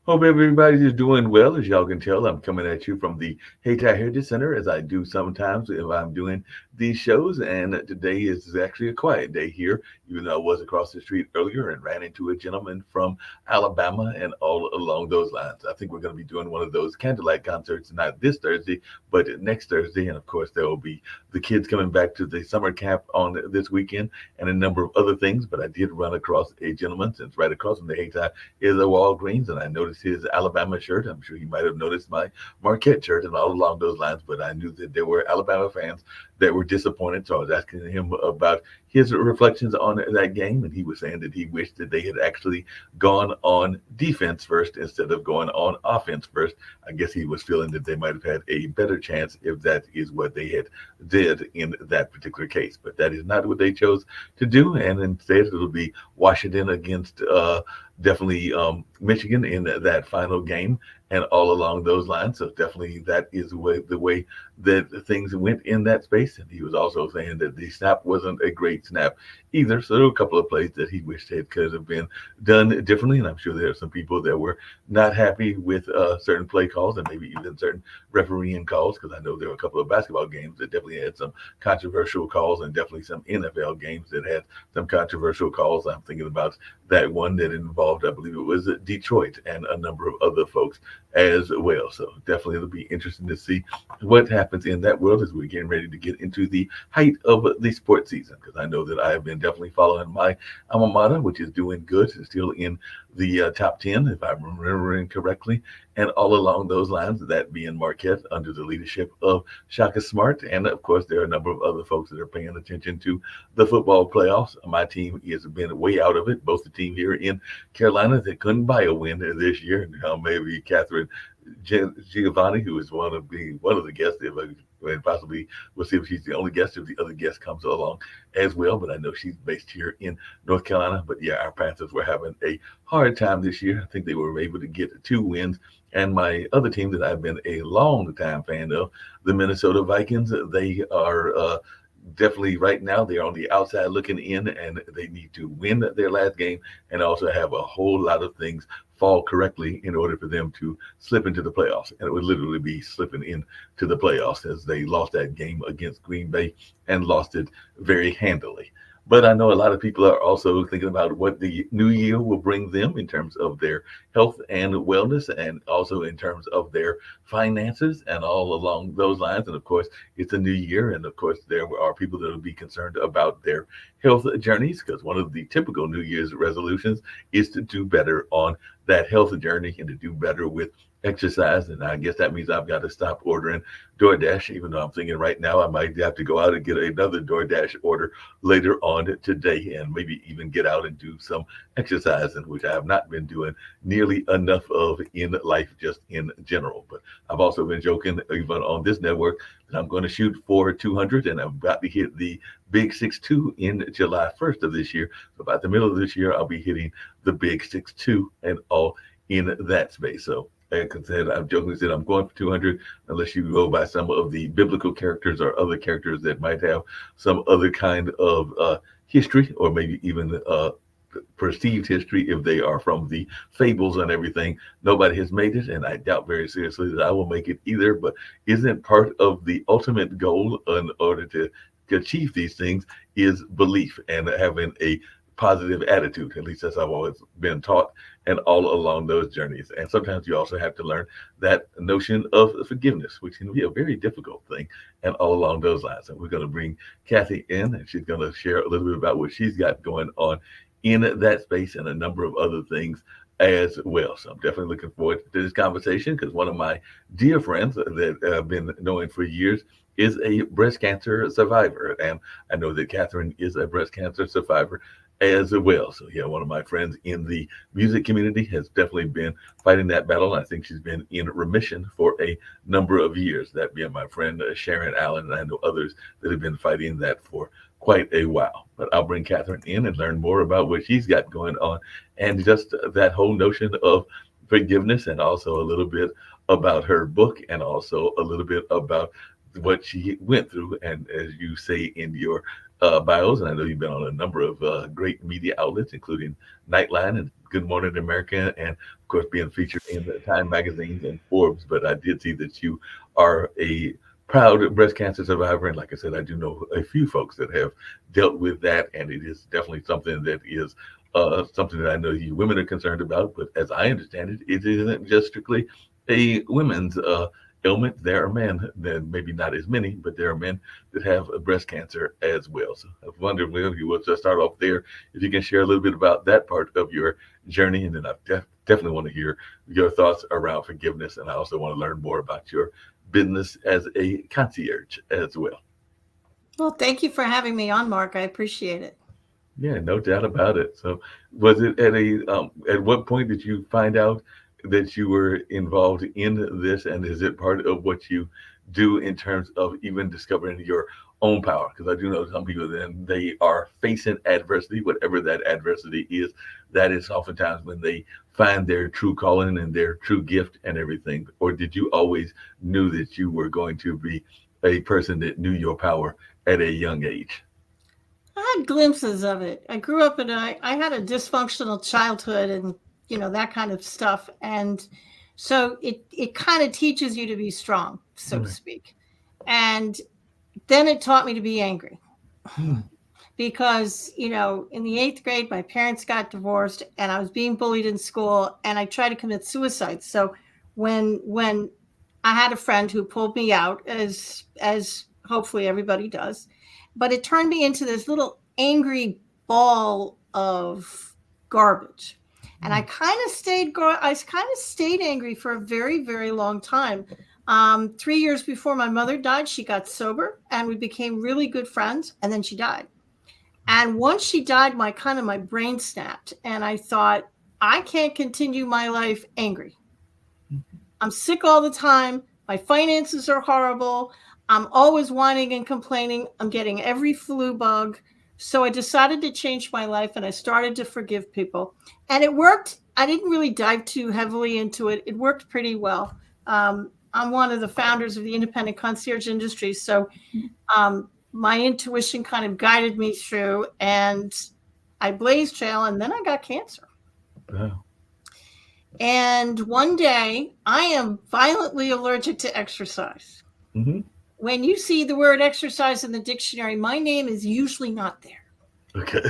Hope everybody's doing well. As y'all can tell, I'm coming at you from the Hayti Heritage Center, as I do sometimes if I'm doing these shows. And today is actually a quiet day here, even though I was across the street earlier and ran into a gentleman from Alabama and all along those lines. I think we're going to be doing one of those candlelight concerts, not this Thursday, but next Thursday. And of course, there will be the kids coming back to the summer camp on this weekend and a number of other things. But I did run across a gentleman, since right across from the Hayti is a Walgreens, and I noticed his Alabama shirt. I'm sure you might have noticed my Marquette shirt and all along those lines, but I knew that there were Alabama fans that were disappointed. So I was asking him about his reflections on that game, and he was saying that he wished that they had actually gone on defense first instead of going on offense first. I guess he was feeling that they might have had a better chance if that is what they had did in that particular case. But that is not what they chose to do, and instead it'll be Washington against definitely Michigan in that final game and all along those lines. So definitely that is the way that things went in that space. And he was also saying that the snap wasn't a great snap either. So there were a couple of plays that he wished it could have been done differently. And I'm sure there are some people that were not happy with certain play calls and maybe even certain refereeing calls, because I know there were a couple of basketball games that definitely had some controversial calls, and definitely some NFL games that had some controversial calls. I'm thinking about that one that involved, I believe it was Detroit and a number of other folks as well. So definitely it'll be interesting to see what happens in that world as we're getting ready to get into the height of the sports season. Because I know that I have been definitely following my alma mater, which is doing good, it's still in the top 10, if I'm remembering correctly. And all along those lines, that being Marquette under the leadership of Shaka Smart. And of course, there are a number of other folks that are paying attention to the football playoffs. My team has been way out of it. Both the team here in Carolina that couldn't buy a win this year. Now maybe Catherine Giovanni, who is one of the guests, and possibly we'll see if she's the only guest, if the other guest comes along as well. But I know she's based here in North Carolina. But yeah, our Panthers were having a hard time this year. I think they were able to get 2 wins. And my other team that I've been a long time fan of, the Minnesota Vikings, they are definitely right now they're on the outside looking in, and they need to win their last game and also have a whole lot of things fall correctly in order for them to slip into the playoffs. And it would literally be slipping into the playoffs, as they lost that game against Green Bay and lost it very handily. But I know a lot of people are also thinking about what the new year will bring them in terms of their health and wellness, and also in terms of their finances and all along those lines. And of course, it's a new year. And of course, there are people that will be concerned about their health journeys, because one of the typical New Year's resolutions is to do better on that health journey and to do better with exercise. And I guess that means I've got to stop ordering DoorDash, even though I'm thinking right now I might have to go out and get another DoorDash order later on today, and maybe even get out and do some exercising, which I have not been doing nearly enough of in life, just in general. But I've also been joking, even on this network, that I'm going to shoot for 200, and I'm about to hit the big 6'2" in July 1st of this year. So about the middle of this year, I'll be hitting the big 6'2" and all in that space. So like I said, I've jokingly said I'm going for 200, unless you go by some of the biblical characters or other characters that might have some other kind of history, or maybe even perceived history, if they are from the fables and everything. Nobody has made it, and I doubt very seriously that I will make it either. But isn't part of the ultimate goal in order to achieve these things is belief and having a positive attitude? At least that's how I've always been taught, and all along those journeys. And sometimes you also have to learn that notion of forgiveness, which can be a very difficult thing, and all along those lines. And we're going to bring Kathy in, and she's going to share a little bit about what she's got going on in that space and a number of other things as well. So I'm definitely looking forward to this conversation, because one of my dear friends that I've been knowing for years is a breast cancer survivor. And I know that Catherine is a breast cancer survivor as well. So yeah, one of my friends in the music community has definitely been fighting that battle. I think she's been in remission for a number of years. That being my friend Sharon Allen, and I know others that have been fighting that for quite a while. But I'll bring Catherine in and learn more about what she's got going on, and just that whole notion of forgiveness, and also a little bit about her book, and also a little bit about what she went through. And as you say in your bios, and I know you've been on a number of great media outlets, including Nightline and Good Morning America, and of course being featured in the Time magazines and Forbes. But I did see that you are a proud breast cancer survivor, and like I said, I do know a few folks that have dealt with that, and it is definitely something that is something that I know you women are concerned about. But as I understand it, it isn't just strictly a women's ailment. There are men, then maybe not as many, but there are men that have breast cancer as well. So I wonder if you would just start off there, if you can share a little bit about that part of your journey, and then I definitely want to hear your thoughts around forgiveness, and I also want to learn more about your business as a concierge as well. Well, thank you for having me on, Mark. I appreciate it. Yeah, no doubt about it. So, was it at what point did you find out that you were involved in this, and is it part of what you do in terms of even discovering your own power? Because I do know some people then they are facing adversity, whatever that adversity is. That is oftentimes when they find their true calling and their true gift and everything. Or did you always knew that you were going to be a person that knew your power at a young age? I had glimpses of it. I grew up I had a dysfunctional childhood and, that kind of stuff. And so it kind of teaches you to be strong, so to Right. speak. And then it taught me to be angry Hmm. because, in the eighth grade, my parents got divorced and I was being bullied in school and I tried to commit suicide. So when I had a friend who pulled me out, as hopefully everybody does, but it turned me into this little angry ball of garbage. And I kind of stayed angry for a very, very long time. 3 years before my mother died, she got sober and we became really good friends. And then she died. And once she died, my brain snapped, and I thought, I can't continue my life angry. I'm sick all the time. My finances are horrible. I'm always whining and complaining. I'm getting every flu bug. So I decided to change my life and I started to forgive people. And it worked. I didn't really dive too heavily into it. It worked pretty well. I'm one of the founders of the independent concierge industry. So my intuition kind of guided me through, and I blazed trail, and then I got cancer. Wow. And one day, I am violently allergic to exercise. Hmm. When you see the word exercise in the dictionary, my name is usually not there. Okay.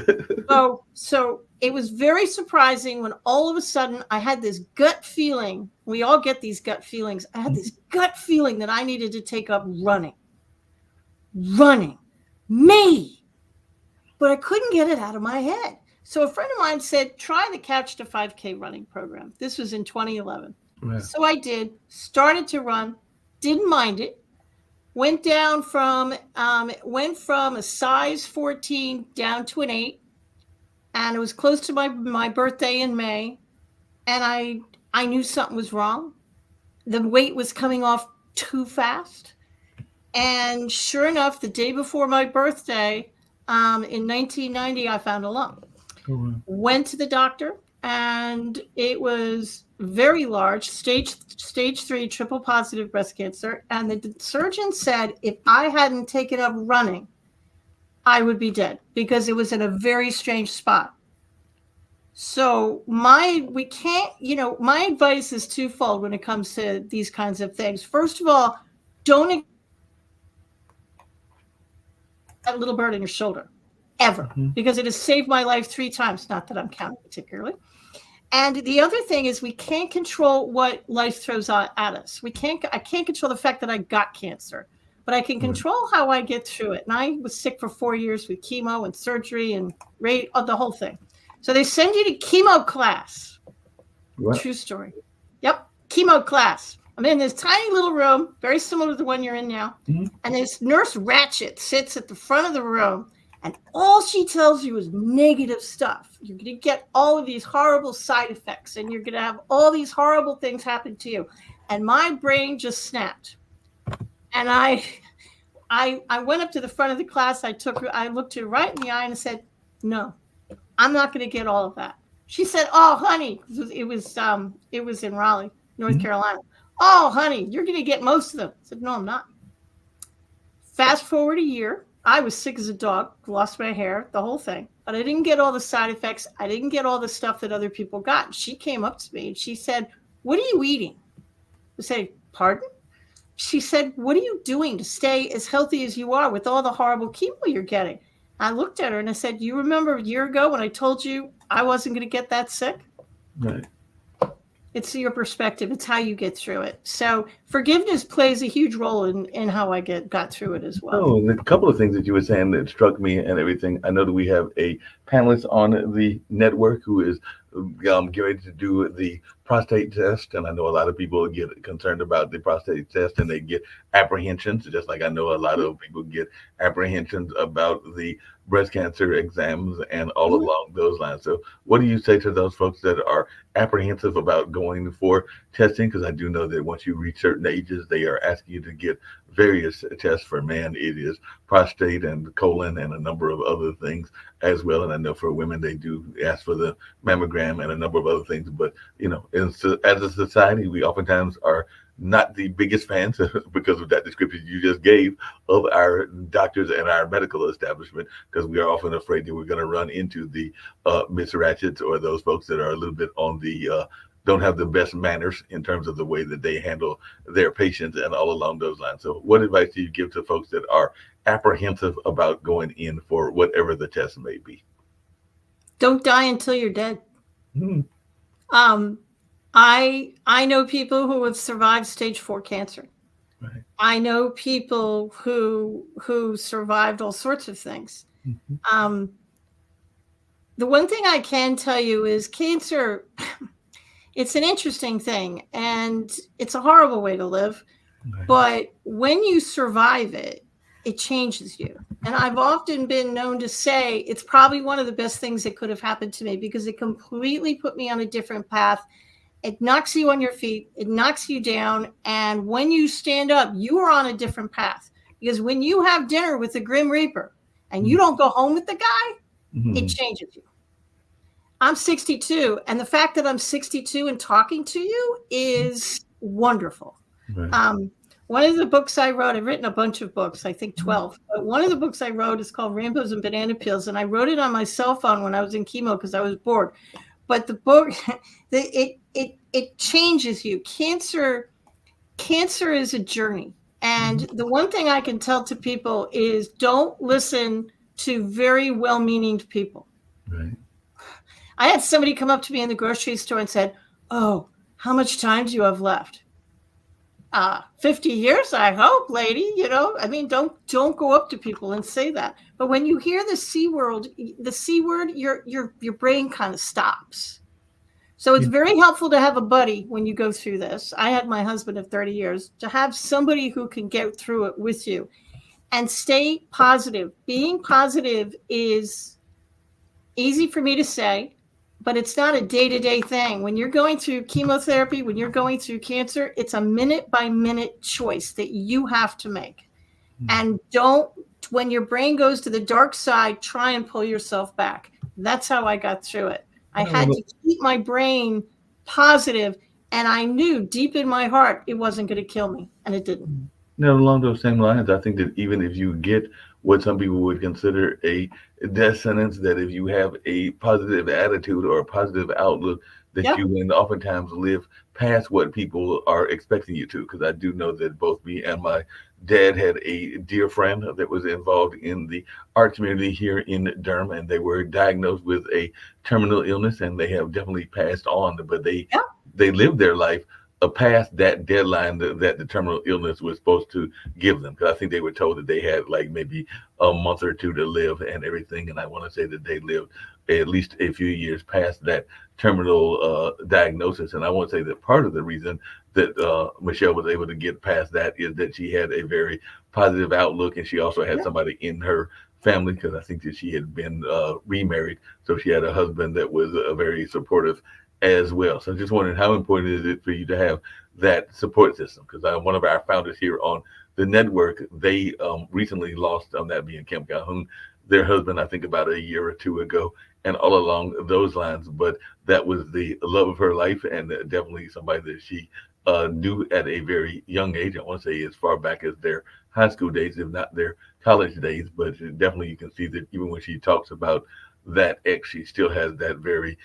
So it was very surprising when all of a sudden I had this gut feeling. We all get these gut feelings. I had this gut feeling that I needed to take up running, me, but I couldn't get it out of my head. So a friend of mine said, try the Couch to 5K running program. This was in 2011. Wow. So I did, started to run, didn't mind it, went from a size 14 down to an 8, and it was close to my birthday in May, and I knew something was wrong. The weight was coming off too fast. And sure enough, the day before my birthday, in 1990, I found a lump. Oh, wow. Went to the doctor, and it was very large, stage 3 triple positive breast cancer. And the surgeon said if I hadn't taken up running, I would be dead because it was in a very strange spot. So we can't, my advice is twofold when it comes to these kinds of things. First of all, don't that little bird on your shoulder ever, Mhm. because it has saved my life 3 times. Not that I'm counting particularly. And the other thing is we can't control what life throws at us. I can't control the fact that I got cancer, but I can Right. control how I get through it. And I was sick for 4 years with chemo and surgery and the whole thing. So they send you to chemo class. Right. True story. Yep. Chemo class. I'm in this tiny little room, very similar to the one you're in now. Mhm. And this nurse Ratchet sits at the front of the room, and all she tells you is negative stuff. You're going to get all of these horrible side effects, and you're going to have all these horrible things happen to you. And my brain just snapped. And I went up to the front of the class. I looked her right in the eye and I said, no, I'm not going to get all of that. She said, oh, honey, it was in Raleigh, North Mhm. Carolina. Oh, honey, you're going to get most of them. I said, no, I'm not. Fast forward a year, I was sick as a dog, lost my hair, the whole thing. But I didn't get all the side effects. I didn't get all the stuff that other people got. She came up to me and she said, "What are you eating?" I said, "Pardon?" She said, "What are you doing to stay as healthy as you are with all the horrible chemo you're getting?" I looked at her and I said, "You remember a year ago when I told you I wasn't going to get that sick?" Right. It's your perspective. It's how you get through it. So forgiveness plays a huge role in how I got through it as well. Oh, and a couple of things that you were saying that struck me and everything. I know that we have a panelist on the network who is getting ready to do the prostate test, and I know a lot of people get concerned about the prostate test and they get apprehensions, just like I know a lot of people get apprehensions about the breast cancer exams and all Mhm. along those lines. So, what do you say to those folks that are apprehensive about going for testing? Because I do know that once you reach certain ages, they are asking you to get various tests. For men, it is prostate and colon and a number of other things as well. And I know for women, they do ask for the mammogram and a number of other things. But, as a society, we oftentimes are not the biggest fans because of that description you just gave of our doctors and our medical establishment, because we are often afraid that we're going to run into the Miss Ratchets or those folks that are a little bit on the don't have the best manners in terms of the way that they handle their patients and all along those lines. So what advice do you give to folks that are apprehensive about going in for whatever the test may be? Don't die until you're dead. Hmm. I know people who have survived stage 4 cancer. Right. I know people who survived all sorts of things. Mhm. The one thing I can tell you is cancer, it's an interesting thing and it's a horrible way to live. Right. But when you survive it, it changes you. And I've often been known to say it's probably one of the best things that could have happened to me because it completely put me on a different path. It knocks you on your feet, it knocks you down. And when you stand up, you are on a different path. Because when you have dinner with the Grim Reaper and you don't go home with the guy, Mhm. it changes you. I'm 62, and the fact that I'm 62 and talking to you is wonderful. Right. One of the books I wrote, I've written a bunch of books, I think 12, but one of the books I wrote is called Rainbows and Banana Peels, and I wrote it on my cell phone when I was in chemo because I was bored. But the book, it changes you. Cancer is a journey. And the one thing I can tell to people is don't listen to very well-meaning people. Right. I had somebody come up to me in the grocery store and said, "Oh, how much time do you have left?" 50 years, I hope, lady. I mean, don't go up to people and say that. But when you hear the C word, your brain kind of stops. So it's very helpful to have a buddy when you go through this. I had my husband of 30 years, to have somebody who can get through it with you and stay positive. Being positive is easy for me to say, but it's not a day-to-day thing. When you're going through chemotherapy, when you're going through cancer, it's a minute-by-minute choice that you have to make. And don't, when your brain goes to the dark side, try and pull yourself back. That's how I got through it. I had to keep my brain positive, and I knew deep in my heart it wasn't going to kill me, and it didn't. Now, along those same lines, I think that even if you get what some people would consider a death sentence, that if you have a positive attitude or a positive outlook, that Yep. you can oftentimes live past what people are expecting you to. Because I do know that both me and my dad had a dear friend that was involved in the art community here in Durham, and they were diagnosed with a terminal illness, and they have definitely passed on. But they Yep. they lived their life past that deadline that the terminal illness was supposed to give them. Because I think they were told that they had like maybe a month or two to live and everything. And I want to say that they lived at least a few years past that terminal diagnosis. And I want to say that part of the reason that Michelle was able to get past that is that she had a very positive outlook, and she also had Yep. somebody in her family, because I think that she had been remarried, so she had a husband that was very supportive as well. So just wondering, how important is it for you to have that support system? Because one of our founders here on the network, they recently lost, on that being Kim Calhoun, their husband, I think about a year or two ago, and all along those lines. But that was the love of her life, and definitely somebody that she knew at a very young age. I want to say as far back as their high school days, if not their college days. But definitely you can see that even when she talks about that ex, she still has that very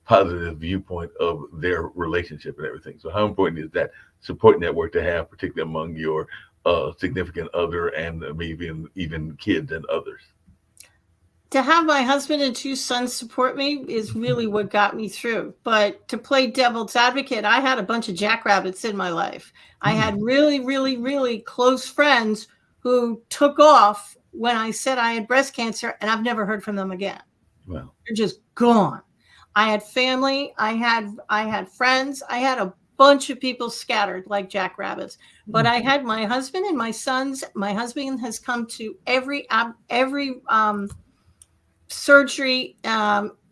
positive viewpoint of their relationship and everything. So how important is that support network to have, particularly among your significant other and maybe even kids and others? To have my husband and two sons support me is really what got me through. But to play devil's advocate, I had a bunch of jackrabbits in my life. I had really, really, really close friends who took off when I said I had breast cancer, and I've never heard from them again. Well, They're just gone. I had family, I had friends, I had a bunch of people scattered like jackrabbits. But I had my husband and my sons. My husband has come to every surgery,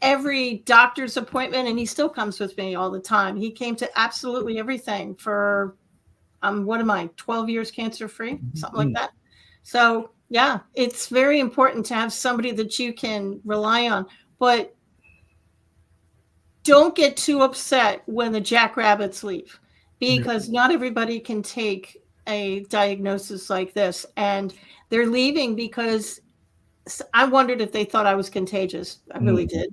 every doctor's appointment, and he still comes with me all the time. He came to absolutely everything for what am I, 12 years cancer free, something like that. So yeah, it's very important to have somebody that you can rely on, but don't get too upset when the jackrabbits leave, because not everybody can take a diagnosis like this, and they're leaving because I wondered if they thought I was contagious. I really did.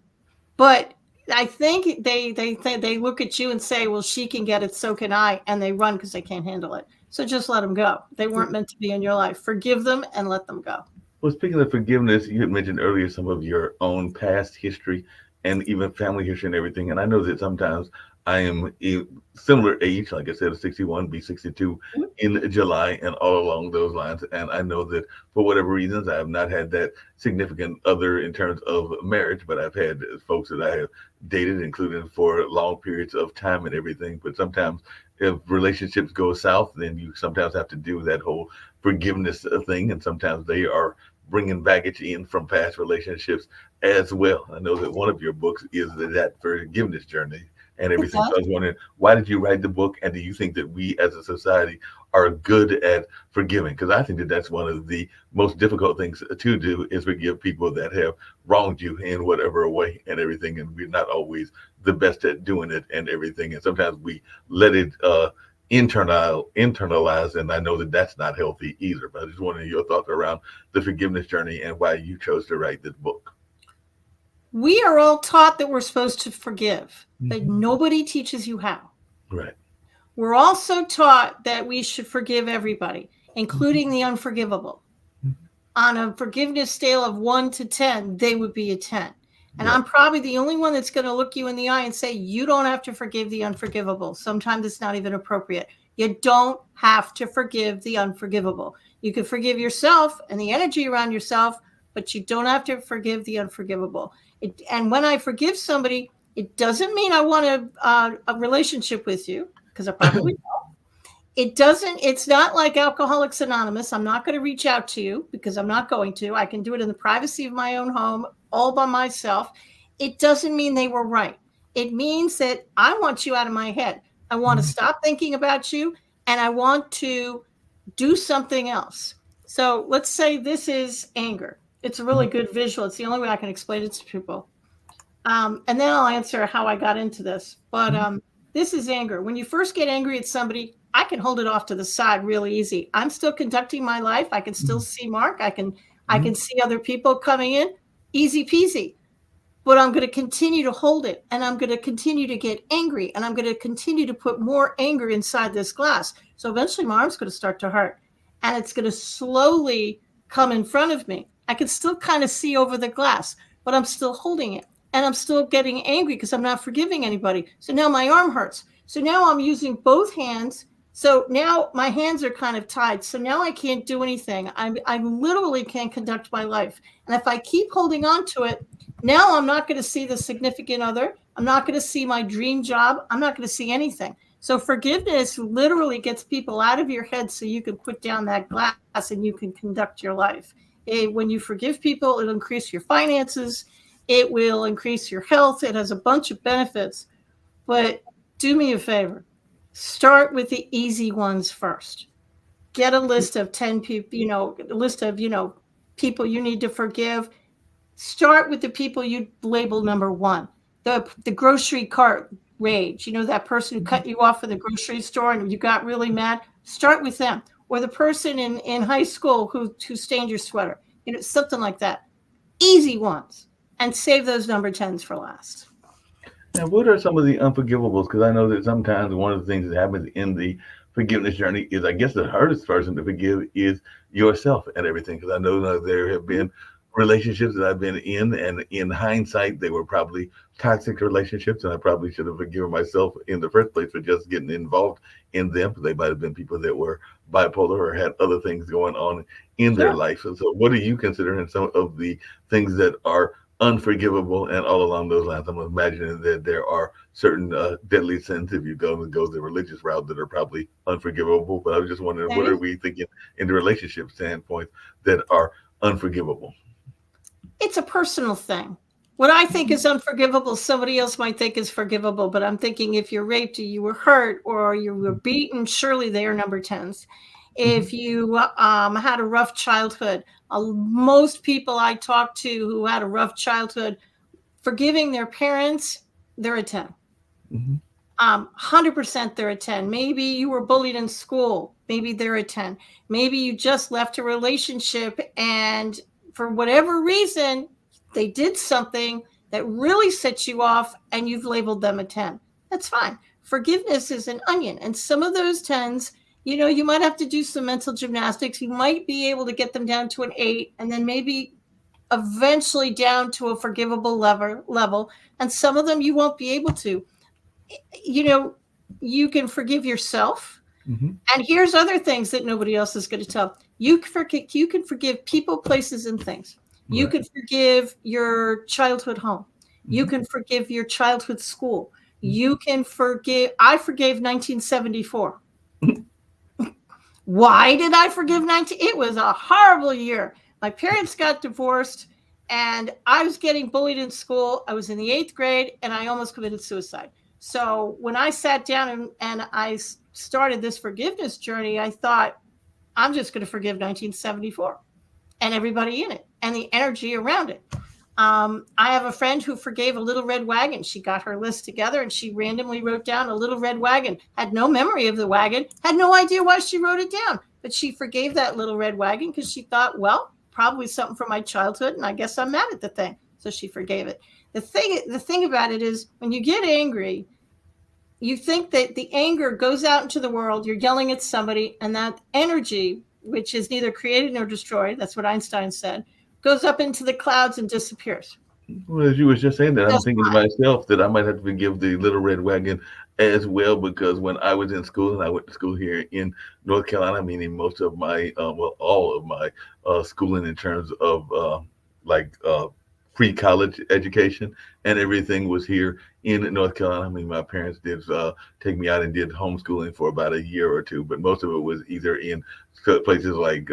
But I think they look at you and say, well, she can get it, so can I. And they run because they can't handle it. So just let them go. They weren't meant to be in your life. Forgive them and let them go. Well, speaking of forgiveness, you had mentioned earlier some of your own past history and even family history and everything. And I know that sometimes I am a similar age, like I said, 61, be 62 in July, and all along those lines. And I know that for whatever reasons, I have not had that significant other in terms of marriage, but I've had folks that I have dated, including for long periods of time and everything. But sometimes if relationships go south, then you sometimes have to do that whole forgiveness thing. And sometimes they are bringing baggage in from past relationships as well. I know that one of your books is that forgiveness journey and everything. So I was wondering, why did you write the book? And do you think that we as a society are good at forgiving? Because I think that that's one of the most difficult things to do, is forgive people that have wronged you in whatever way and everything. And we're not always the best at doing it and everything. And sometimes we let it internalize, and I know that that's not healthy either. But I just wanted your thoughts around the forgiveness journey and why you chose to write this book. We are all taught that we're supposed to forgive, but nobody teaches you how. Right. We're also taught that we should forgive everybody, including the unforgivable. On a forgiveness scale of 1 to 10, they would be a 10. And I'm probably the only one that's going to look you in the eye and say, you don't have to forgive the unforgivable. Sometimes it's not even appropriate. You don't have to forgive the unforgivable. You can forgive yourself and the energy around yourself, but you don't have to forgive the unforgivable. And when I forgive somebody, it doesn't mean I want a relationship with you, because I probably don't. It's not like Alcoholics Anonymous. I'm not going to reach out to you, because I'm not going to. I can do it in the privacy of my own home, all by myself. It doesn't mean they were right. It means that I want you out of my head. I want to stop thinking about you, and I want to do something else. So let's say this is anger. It's a really good visual. It's the only way I can explain it to people. And then I'll answer how I got into this. But this is anger. When you first get angry at somebody, I can hold it off to the side really easy. I'm still conducting my life. I can still see Mark. I can see other people coming in. Easy peasy. But I'm going to continue to hold it, and I'm going to continue to get angry, and I'm going to continue to put more anger inside this glass. So eventually my arm's going to start to hurt, and it's going to slowly come in front of me. I can still kind of see over the glass, but I'm still holding it, and I'm still getting angry because I'm not forgiving anybody. So now my arm hurts. So now I'm using both hands. So now my hands are kind of tied. So now I can't do anything. I literally can't conduct my life. And if I keep holding on to it, now I'm not going to see the significant other. I'm not going to see my dream job. I'm not going to see anything. So forgiveness literally gets people out of your head so you can put down that glass and you can conduct your life. When you forgive people, it'll increase your finances. It will increase your health. It has a bunch of benefits. But do me a favor. Start with the easy ones first. Get a list of 10 people, a list of, people you need to forgive. Start with the people you label number 1. The grocery cart rage. That person who cut you off at the grocery store and you got really mad. Start with them. or the person in high school who stained your sweater, something like that. Easy ones, and save those number 10s for last. Now, what are some of the unforgivables? Because I know that sometimes one of the things that happens in the forgiveness journey is, I guess, the hardest person to forgive is yourself and everything. Because I know that there have been relationships that I've been in, and in hindsight, they were probably toxic relationships, and I probably should have forgiven myself in the first place for just getting involved in them. They might have been people that were bipolar or had other things going on in their Sure. life. And so, what do you consider in some of the things that are unforgivable, and all along those lines? I'm imagining that there are certain deadly sins, if you go the religious route, that are probably unforgivable. But I was just wondering, what are Okay. we thinking in the relationship standpoint that are unforgivable? It's a personal thing. What I think is unforgivable, somebody else might think is forgivable. But I'm thinking, if you're raped, or you were hurt, or you were beaten, surely they are number 10s. Mhm. If you had a rough childhood, most people I talk to who had a rough childhood, forgiving their parents, they're a 10. Mhm. 100% they're a 10. Maybe you were bullied in school. Maybe they're a 10. Maybe you just left a relationship, and for whatever reason, they did something that really set you off, and you've labeled them a 10. That's fine. Forgiveness is an onion. And some of those 10s, you might have to do some mental gymnastics. You might be able to get them down to an 8, and then maybe eventually down to a forgivable level. And some of them you won't be able to. you know, you can forgive yourself. Mhm. And here's other things that nobody else is going to tell. You can forgive people, places, and things. You Right. can forgive your childhood home. You Mhm. can forgive your childhood school. You can forgive. I forgave 1974. Why did I forgive 19? It was a horrible year. My parents got divorced, and I was getting bullied in school. I was in the 8th grade, and I almost committed suicide. So when I sat down and I started this forgiveness journey, I thought, I'm just going to forgive 1974 and everybody in it and the energy around it. I have a friend who forgave a little red wagon. She got her list together and she randomly wrote down a little red wagon, had no memory of the wagon, had no idea why she wrote it down, but she forgave that little red wagon because she thought, well, probably something from my childhood, and I guess I'm mad at the thing. So she forgave it. The thing about it is, when you get angry, you think that the anger goes out into the world, you're yelling at somebody, and that energy, which is neither created nor destroyed, that's what Einstein said, goes up into the clouds and disappears. Well, as you was just saying that, I'm Just thinking to myself that I might have to forgive the Little Red Wagon as well, because when I was in school, and I went to school here in North Carolina, meaning most of my, well, all of my schooling in terms of like pre-college education and everything was here in North Carolina. I mean, my parents did take me out and did homeschooling for about a year or two, but most of it was either in places like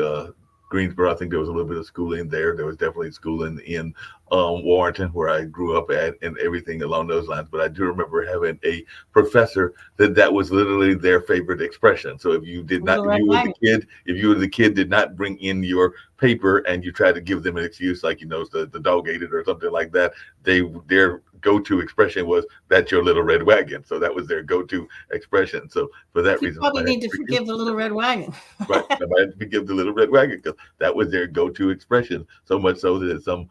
Greensboro. I think there was a little bit of schooling there. There was definitely schooling in Warrenton, where I grew up at, and everything along those lines. But I do remember having a professor that was literally their favorite expression. So if you did not, little red wagon. if you were the kid, did not bring in your paper, and you tried to give them an excuse, like, the dog ate it or something like that, their go-to expression was, "That's your little red wagon." So that was their go-to expression. So for that You reason, I probably had need to to forgive. forgive the little red wagon. Right. I might have to forgive the little red wagon, because that was their go-to expression. So much so that some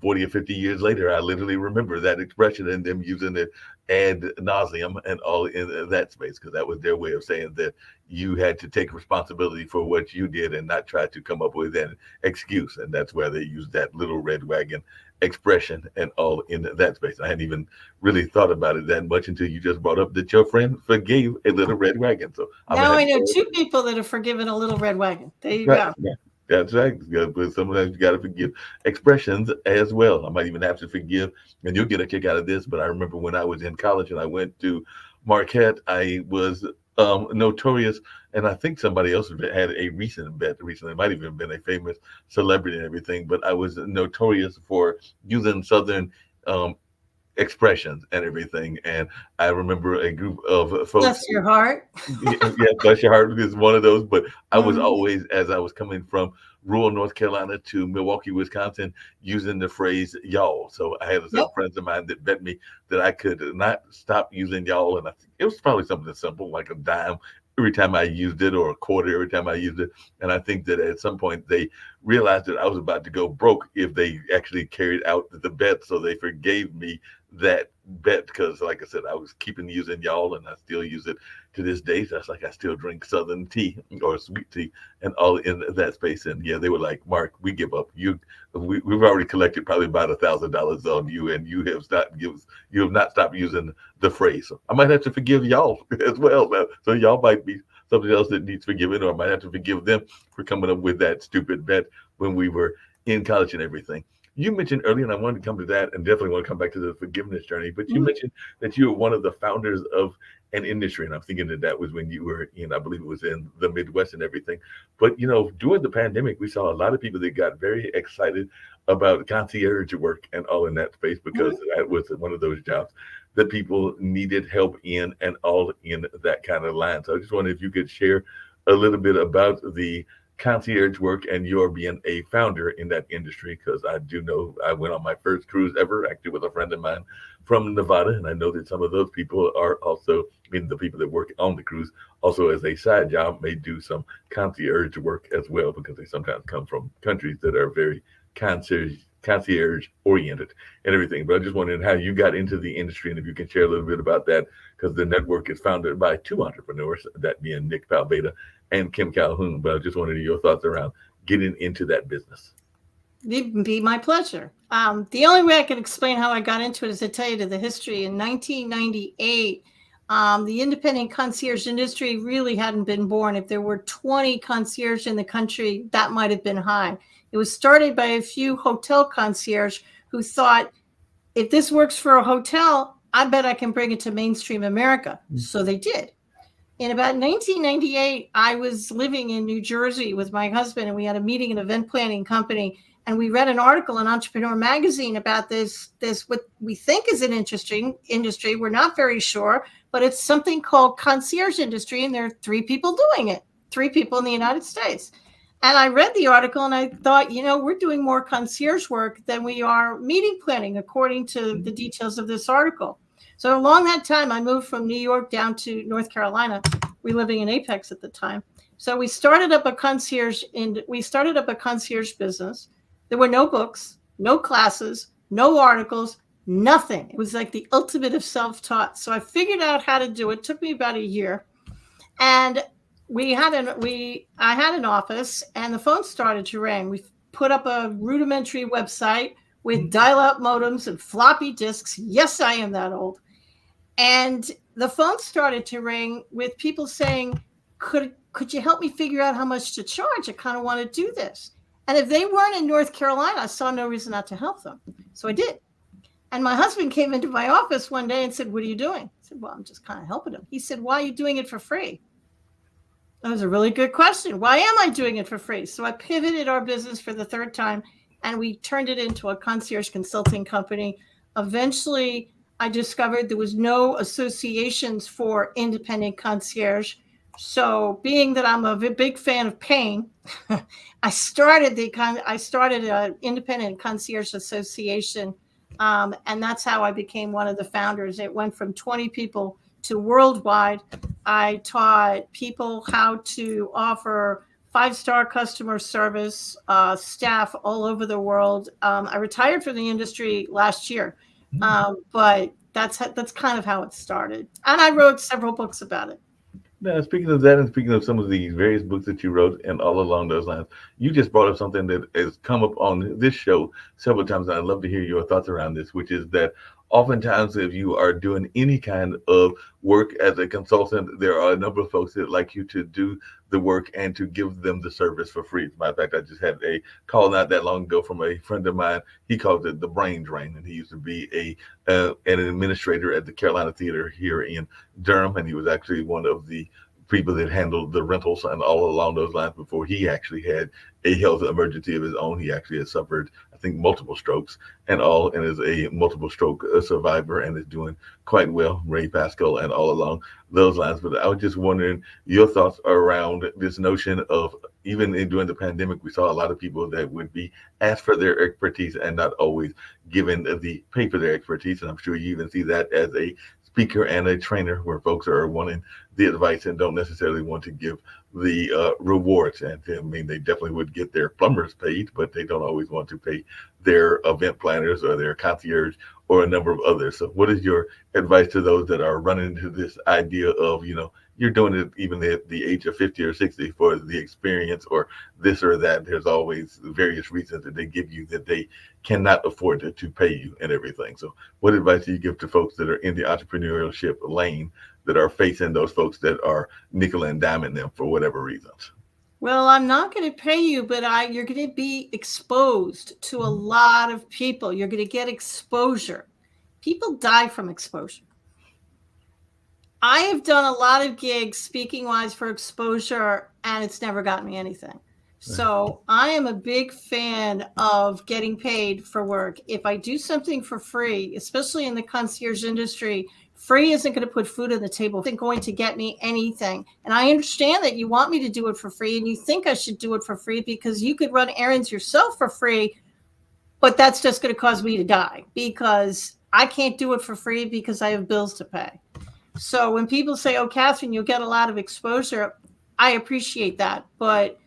40 or 50 years later, I literally remember that expression and them using it ad nauseum and all in that space, because that was their way of saying that you had to take responsibility for what you did and not try to come up with an excuse. And that's where they used that little red wagon expression and all in that space. I hadn't even really thought about it that much until you just brought up that your friend forgave a little red wagon. So I'm gonna Now have I to know go. 2 people that have forgiven a little red wagon. There you Right. go. Yeah. That's right. But sometimes you got to forgive expressions as well. I might even have to forgive, and you'll get a kick out of this. But I remember when I was in college and I went to Marquette, I was notorious, and I think somebody else had a recent bet recently. It might even have been a famous celebrity and everything. But I was notorious for using Southern um, expressions and everything. And I remember a group of folks. Bless your heart. Yeah, yeah, bless your heart is one of those. But I was Mhm. always, as I was coming from rural North Carolina to Milwaukee, Wisconsin, using the phrase y'all. So I had Yep. some friends of mine that bet me that I could not stop using y'all. And I think it was probably something simple, like a dime every time I used it, or a quarter every time I used it. And I think that at some point they realized that I was about to go broke if they actually carried out the bet. So they forgave me that bet because, like I said, I was keeping using y'all, and I still use it to this day. So that's like I still drink Southern tea or sweet tea and all in that space. And yeah, they were like, Mark, we give up. We've already collected probably about $1,000 on you, and you have not stopped using the phrase. So I might have to forgive y'all as well. So y'all might be something else that needs forgiving, or I might have to forgive them for coming up with that stupid bet when we were in college and everything. You mentioned earlier, and I wanted to come to that, and definitely want to come back to the forgiveness journey. But you mentioned that you were one of the founders of an industry, and I'm thinking that was when you were in, I believe it was in the Midwest and everything. But during the pandemic, we saw a lot of people that got very excited about concierge work and all in that space because that was one of those jobs that people needed help in, and all in that kind of line. So I just wondered if you could share a little bit about the concierge work and your being a founder in that industry, because I do know I went on my first cruise ever actually with a friend of mine from Nevada, and I know that some of those people are also, I mean, the people that work on the cruise also as a side job may do some concierge work as well, because they sometimes come from countries that are very concierge oriented and everything. But I just wondered how you got into the industry, and if you can share a little bit about that, because the network is founded by two entrepreneurs, that being Nick Palbeda and Kim Calhoun. But I just wanted your thoughts around getting into that business. It'd be my pleasure. The only way I can explain how I got into it is to tell you the history. In 1998, the independent concierge industry really hadn't been born. If there were 20 concierge in the country, that might have been high. It was started by a few hotel concierge who thought, if this works for a hotel, I bet I can bring it to mainstream America. So they did. In about 1998, I was living in New Jersey with my husband, and we had a meeting in an event planning company. And we read an article in Entrepreneur Magazine about this what we think is an interesting industry. We're not very sure, but it's something called concierge industry, and there are 3 people doing it, 3 people in the United States. And I read the article and I thought, we're doing more concierge work than we are meeting planning, according to the details of this article. So along that time, I moved from New York down to North Carolina. We were living in Apex at the time. So we started up a concierge business. There were no books, no classes, no articles, nothing. It was like the ultimate of self-taught. So I figured out how to do it. It took me about a year. And I had an office, and the phone started to ring. We put up a rudimentary website with dial-up modems and floppy disks. Yes, I am that old. And the phone started to ring with people saying, could you help me figure out how much to charge? I kind of want to do this. And if they weren't in North Carolina, I saw no reason not to help them. So I did. And my husband came into my office one day and said, "What are you doing?" I said, "Well, I'm just kind of helping him." He said, "Why are you doing it for free?" That was a really good question. Why am I doing it for free? So I pivoted our business for the 3rd time, and we turned it into a concierge consulting company. Eventually, I discovered there was no associations for independent concierge. So being that I'm a big fan of pain, I started an independent concierge association. And that's how I became one of the founders. It went from 20 people to worldwide. I taught people how to offer 5-star customer service, staff all over the world. I retired from the industry last year, but that's kind of how it started. And I wrote several books about it. Now, speaking of that, and speaking of some of the various books that you wrote and all along those lines, you just brought up something that has come up on this show several times, and I'd love to hear your thoughts around this, which is that oftentimes if you are doing any kind of work as a consultant, there are a number of folks that like you to do the work and to give them the service for free. As a matter of fact, I just had a call not that long ago from a friend of mine. He calls it the brain drain, and he used to be an administrator at the Carolina Theater here in Durham, and he was actually one of the people that handled the rentals and all along those lines before he actually had a health emergency of his own. He actually has suffered, I think, multiple strokes and is a multiple stroke survivor and is doing quite well, Ray Pascal and all along those lines. But I was just wondering your thoughts around this notion of, even during the pandemic, we saw a lot of people that would be asked for their expertise and not always given the pay for their expertise. And I'm sure you even see that as a speaker and a trainer where folks are wanting the advice and don't necessarily want to give the rewards. And I mean, they definitely would get their plumbers paid, but they don't always want to pay their event planners or their concierge or a number of others. So what is your advice to those that are running into this idea of, you're doing it even at the age of 50 or 60 for the experience or this or that? There's always various reasons that they give you that they cannot afford to pay you and everything. So what advice do you give to folks that are in the entrepreneurship lane that are facing those folks that are nickel and diming them for whatever reasons? Well, I'm not going to pay you, but you're going to be exposed to a lot of people. You're going to get exposure. People die from exposure. I have done a lot of gigs speaking wise for exposure, and it's never gotten me anything. So I am a big fan of getting paid for work. If I do something for free, especially in the concierge industry, free isn't going to put food on the table. It isn't going to get me anything. And I understand that you want me to do it for free, and you think I should do it for free because you could run errands yourself for free, but that's just going to cause me to die because I can't do it for free because I have bills to pay. So when people say, oh, Catherine, you'll get a lot of exposure, I appreciate that, but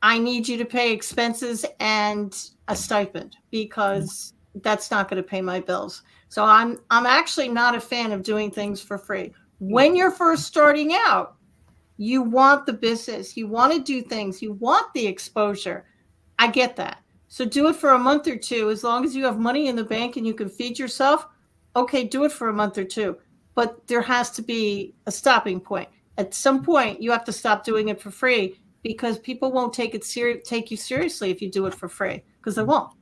I need you to pay expenses and a stipend because that's not going to pay my bills. So I'm actually not a fan of doing things for free. When you're first starting out, you want the business, you want to do things, you want the exposure. I get that. So do it for a month or two. As long as you have money in the bank and you can feed yourself, okay, do it for a month or two. But there has to be a stopping point. At some point, you have to stop doing it for free because people won't take you seriously if you do it for free, because they won't.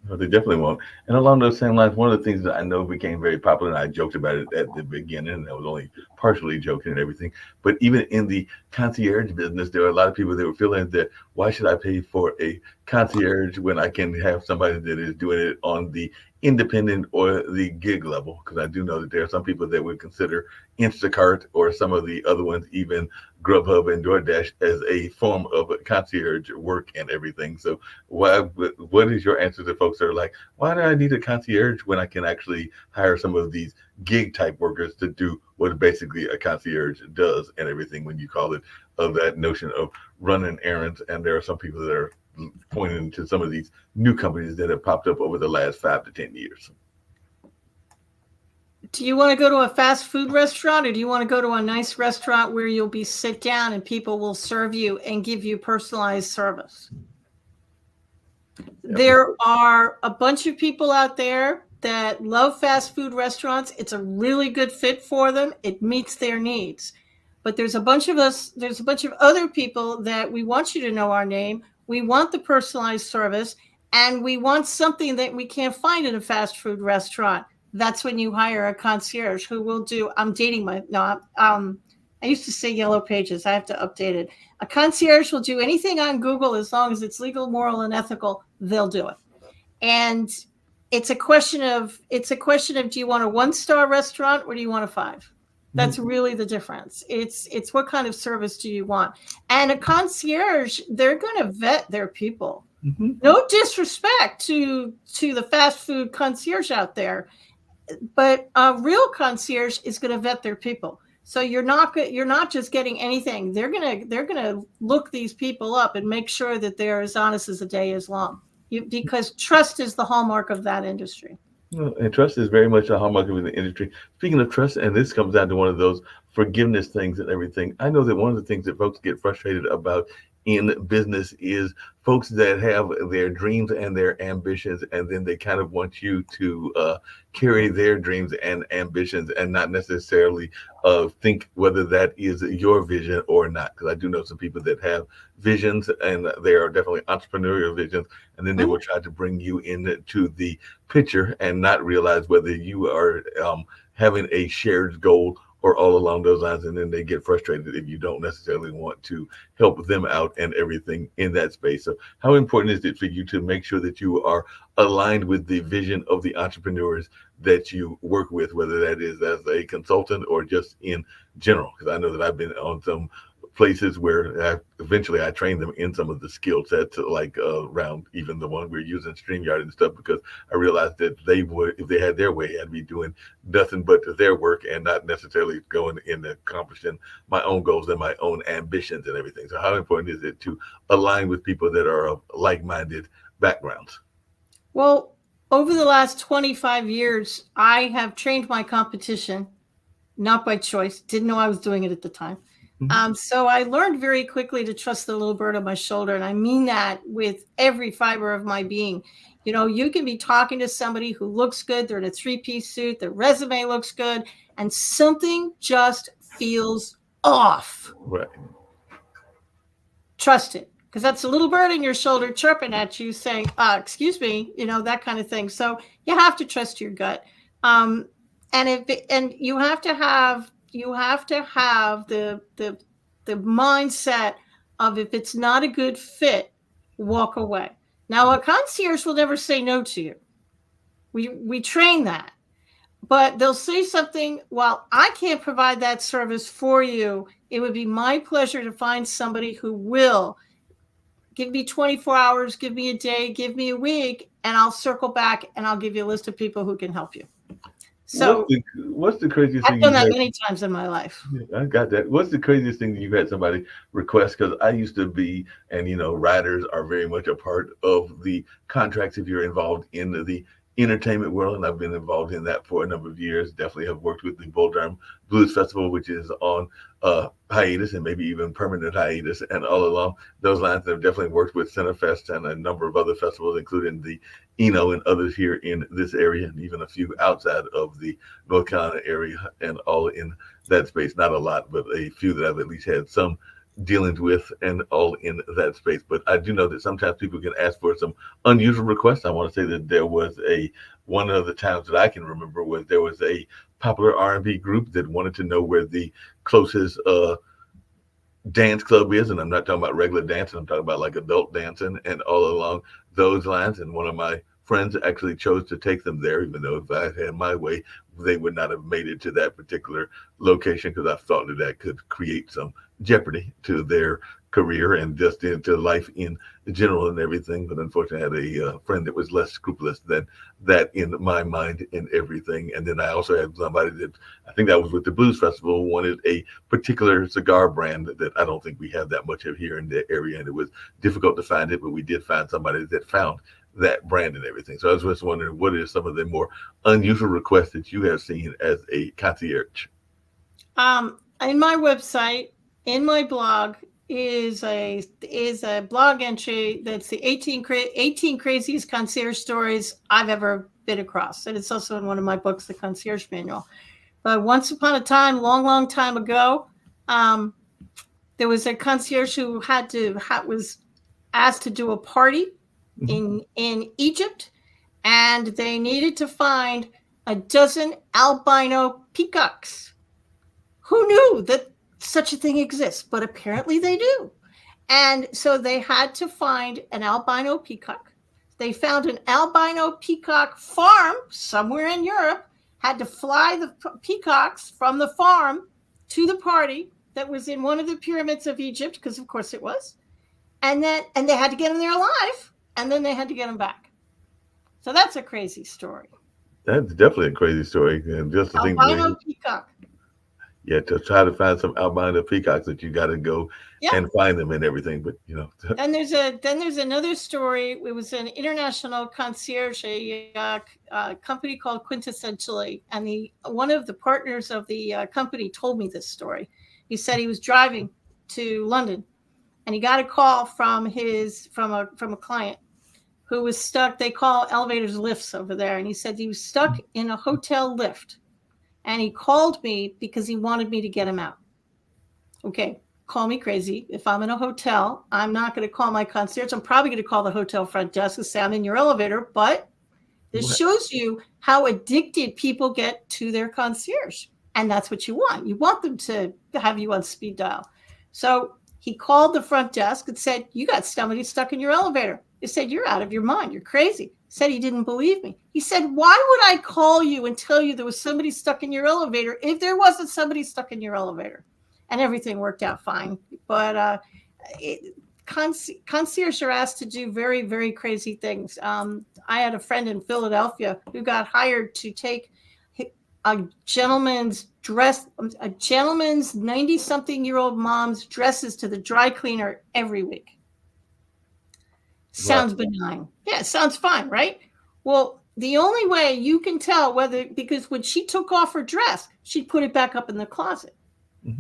No, they definitely won't. And along those same lines, one of the things that I know became very popular, and I joked about it at the beginning, and I was only partially joking and everything, but even in the concierge business, there are a lot of people that were feeling that, why should I pay for a concierge when I can have somebody that is doing it on the independent or the gig level? Because I do know that there are some people that would consider Instacart or some of the other ones, even Grubhub and DoorDash, as a form of concierge work and everything. So what is your answer to folks that are like, why do I need a concierge when I can actually hire some of these gig type workers to do what basically a concierge does and everything, when you call it of that notion of running errands? And there are some people that are pointing to some of these new companies that have popped up over the last 5 to 10 years. Do you want to go to a fast food restaurant, or do you want to go to a nice restaurant where you'll be sit down and people will serve you and give you personalized service? Yep. There are a bunch of people out there that love fast food restaurants. It's a really good fit for them. It meets their needs. But there's a bunch of other people that we want you to know our name. We want the personalized service, and we want something that we can't find in a fast food restaurant. That's when you hire a concierge who will do, I used to say Yellow Pages. I have to update it. A concierge will do anything on Google as long as it's legal, moral, and ethical. They'll do it. And it's a question of, do you want a 1-star restaurant or do you want a 5? That's really the difference. It's what kind of service do you want? And a concierge, they're going to vet their people. Mm-hmm. No disrespect to the fast food concierge out there, but a real concierge is going to vet their people. So you're not just getting anything. They're gonna look these people up and make sure that they're as honest as the day is long. Because trust is the hallmark of that industry. And trust is very much a hallmark of the industry. Speaking of trust, and this comes down to one of those forgiveness things and everything. I know that one of the things that folks get frustrated about in business is folks that have their dreams and their ambitions, and then they kind of want you to carry their dreams and ambitions and not necessarily think whether that is your vision or not. Because I do know some people that have visions, and they are definitely entrepreneurial visions, and then they will try to bring you into the picture and not realize whether you are having a shared goal or all along those lines, and then they get frustrated if you don't necessarily want to help them out and everything in that space. So how important is it for you to make sure that you are aligned with the vision of the entrepreneurs that you work with, whether that is as a consultant or just in general? Because I know that I've been on some places where eventually I trained them in some of the skill sets, like around even the one we're using StreamYard and stuff, because I realized that they would, if they had their way, I'd be doing nothing but their work and not necessarily going in accomplishing my own goals and my own ambitions and everything. So how important is it to align with people that are of like-minded backgrounds? Well, over the last 25 years, I have trained my competition, not by choice, didn't know I was doing it at the time. So I learned very quickly to trust the little bird on my shoulder. And I mean that with every fiber of my being. You know, you can be talking to somebody who looks good. They're in a 3-piece suit. Their resume looks good. And something just feels off. Right. Trust it. Because that's a little bird in your shoulder chirping at you saying, excuse me, you know, that kind of thing. So you have to trust your gut. And you have to have the mindset of, if it's not a good fit, walk away. Now, a concierge will never say no to you. We train that, but they'll say something, well, I can't provide that service for you. It would be my pleasure to find somebody who will. Give me 24 hours, give me a day, give me a week, and I'll circle back and I'll give you a list of people who can help you. So what's the craziest thing? I've done that many times in my life. I got that. What's the craziest thing that you've had somebody request? Because I used to be, and riders are very much a part of the contracts if you're involved in the entertainment world, and I've been involved in that for a number of years. Definitely have worked with the Bull Durham Blues Festival, which is on hiatus and maybe even permanent hiatus. And all along those lines, I've definitely worked with Centerfest and a number of other festivals, including the Eno and others here in this area, and even a few outside of the North Carolina area, and all in that space. Not a lot, but a few that I've at least had some dealings with, and all in that space. But I do know that sometimes people can ask for some unusual requests. I want to say that there was one of the times that I can remember was there was a popular R&B group that wanted to know where the closest dance club is, and I'm not talking about regular dancing, I'm talking about like adult dancing and all along those lines. And one of my friends actually chose to take them there, even though if I had my way, they would not have made it to that particular location, because I thought that could create some jeopardy to their career and just into life in general and everything. But unfortunately, I had a friend that was less scrupulous than that in my mind and everything. And then I also had somebody that, I think that was with the Blues Festival, wanted a particular cigar brand that I don't think we have that much of here in the area, and it was difficult to find it, but we did find somebody that found that brand and everything. So I was just wondering, what are some of the more unusual requests that you have seen as a concierge? In my website, in my blog, is a blog entry that's the 18 craziest concierge stories I've ever been across, and it's also in one of my books, The Concierge Manual. But once upon a time, long time ago, there was a concierge who was asked to do a party in Egypt, and they needed to find a dozen albino peacocks. Who knew that such a thing exists? But apparently they do. And so they had to find an albino peacock. They found an albino peacock farm somewhere in Europe, had to fly the peacocks from the farm to the party that was in one of the pyramids of Egypt, because of course it was. And they had to get them there alive, and then they had to get them back. So that's a crazy story. That's definitely a crazy story. And just the albino peacock. Yeah, to try to find some albino peacocks, that you got to go and find them and everything. But Then there's another story. It was an international concierge, a company called Quintessentially, and one of the partners of the company told me this story. He said he was driving to London, and he got a call from a client who was stuck. They call elevators lifts over there, and he said he was stuck in a hotel lift. And he called me because he wanted me to get him out. Okay, call me crazy. If I'm in a hotel, I'm not going to call my concierge. I'm probably going to call the hotel front desk and say, I'm in your elevator. But this shows you how addicted people get to their concierge. And that's what you want. You want them to have you on speed dial. So he called the front desk and said, you got somebody stuck in your elevator. They said, you're out of your mind. You're crazy. Said he didn't believe me. He said, why would I call you and tell you there was somebody stuck in your elevator if there wasn't somebody stuck in your elevator? and everything worked out fine. But concierge are asked to do very, very crazy things. I had a friend in Philadelphia who got hired to take a gentleman's 90-something-year-old mom's dresses to the dry cleaner every week. Sounds benign. Yeah, it sounds fine, right? Well, the only way you can tell because when she took off her dress, she'd put it back up in the closet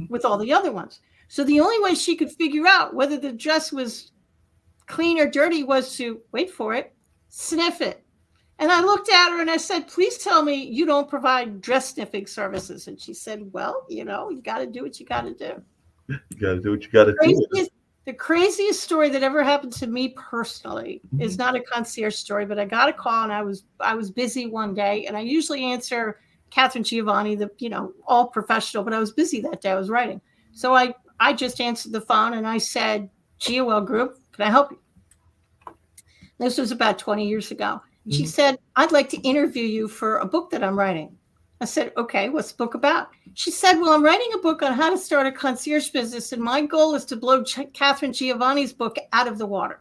with all the other ones. So the only way she could figure out whether the dress was clean or dirty was to, wait for it, sniff it. And I looked at her and I said, please tell me you don't provide dress sniffing services. And she said, well, you got to do what you got to do. You got to do what you got to do. The craziest story that ever happened to me personally is not a concierge story, but I got a call and I was busy one day, and I usually answer Catherine Giovanni, all professional, but I was busy that day. I was writing. So I just answered the phone and I said, GOL Group, can I help you? This was about 20 years ago. She said, I'd like to interview you for a book that I'm writing. I said, okay, what's the book about? She said, well, I'm writing a book on how to start a concierge business, and my goal is to blow Catherine Giovanni's book out of the water.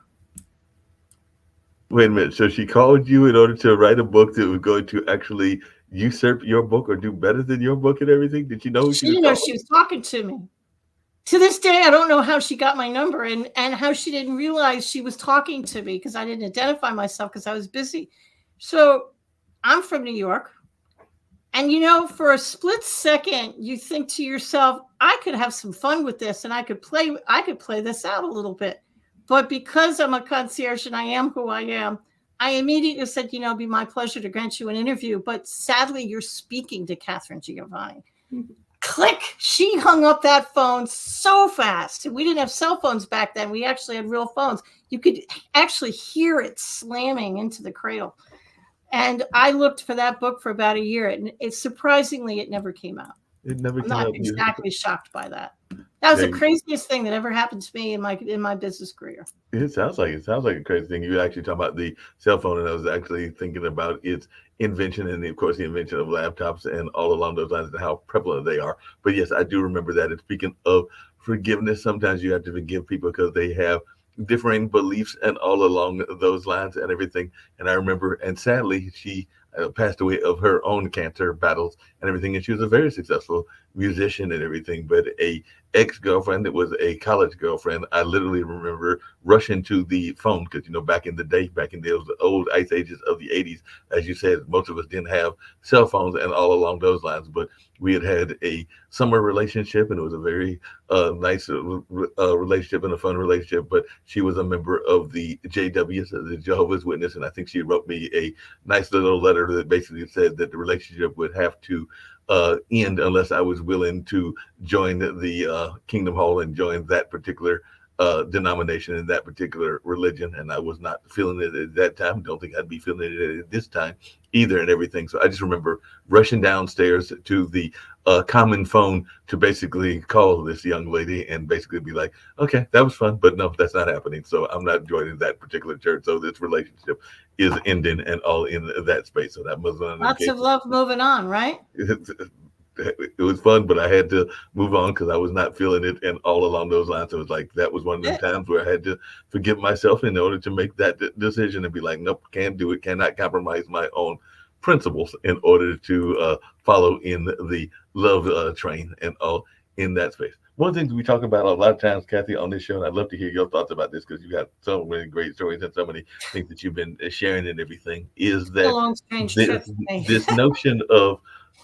Wait a minute. So she called you in order to write a book that was going to actually usurp your book or do better than your book and everything? Did you know who she didn't know she was talking to me? To this day, I don't know how she got my number and how she didn't realize she was talking to me, because I didn't identify myself because I was busy. So I'm from New York. And, for a split second, you think to yourself, I could have some fun with this and I could play this out a little bit. But because I'm a concierge and I am who I am, I immediately said, it'd be my pleasure to grant you an interview. But sadly, you're speaking to Catherine Giovanni. Click. She hung up that phone so fast. We didn't have cell phones back then. We actually had real phones. You could actually hear it slamming into the cradle. And I looked for that book for about a year. And surprisingly, it never came out. It never I'm came out. not exactly shocked by that. That was the craziest thing that ever happened to me in my business career. It sounds like a crazy thing. You actually talking about the cell phone, and I was actually thinking about its invention and, of course, the invention of laptops and all along those lines and how prevalent they are. But yes, I do remember that. And speaking of forgiveness, sometimes you have to forgive people because they have differing beliefs and all along those lines and everything. And I remember, and sadly, she passed away of her own cancer battles and everything. And she was a very successful musician and everything, but a ex-girlfriend that was a college girlfriend, I literally remember rushing to the phone because, back in the day, back in those old ice ages of the 80s, as you said, most of us didn't have cell phones and all along those lines, but we had a summer relationship, and it was a very nice relationship and a fun relationship. But she was a member of the JWs, the Jehovah's Witness, and I think she wrote me a nice little letter that basically said that the relationship would have to end unless I was willing to join the Kingdom Hall and join that particular denomination and that particular religion. And I was not feeling it at that time. Don't think I'd be feeling it at this time either and everything. So I just remember rushing downstairs to the common phone to basically call this young lady and basically be like, okay, that was fun, but no, that's not happening. So I'm not joining that particular church. So this relationship is ending and all in that space. So that was lots of love moving on, right? It was fun, but I had to move on because I was not feeling it. And all along those lines, it was like, that was one of the times where I had to forgive myself in order to make that decision and be like, nope, can't do it. Cannot compromise my own principles in order to follow in the love train and all in that space. One of the things we talk about a lot of times, Kathy, on this show, and I'd love to hear your thoughts about this because you've got so many great stories and so many things that you've been sharing and everything, is that this notion of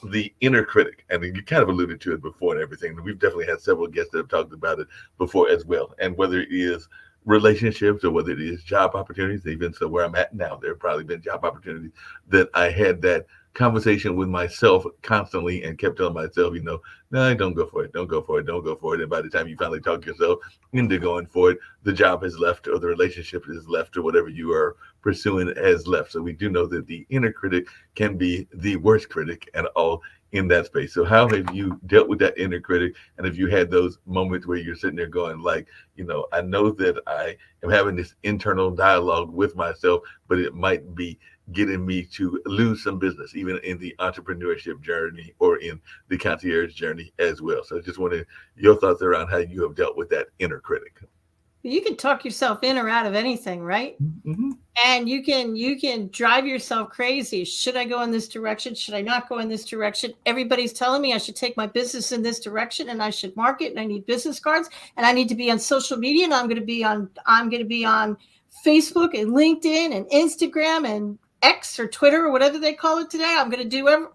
the inner critic, and you kind of alluded to it before and everything. We've definitely had several guests that have talked about it before as well. And whether it is relationships or whether it is job opportunities, even so where I'm at now, there have probably been job opportunities that I had that conversation with myself constantly and kept telling myself, no, don't go for it. Don't go for it. Don't go for it. And by the time you finally talk yourself into going for it, the job has left or the relationship is left or whatever you are pursuing has left. So we do know that the inner critic can be the worst critic and all in that space. So how have you dealt with that inner critic? And have you had those moments where you're sitting there going like, I know that I am having this internal dialogue with myself, but it might be getting me to lose some business, even in the entrepreneurship journey or in the concierge journey as well. So I just wanted your thoughts around how you have dealt with that inner critic. You can talk yourself in or out of anything, right? Mm-hmm. And you can drive yourself crazy. Should I go in this direction? Should I not go in this direction? Everybody's telling me I should take my business in this direction, and I should market, and I need business cards, and I need to be on social media, and I'm going to be on Facebook and LinkedIn and Instagram and X or Twitter or whatever they call it today. I'm going to do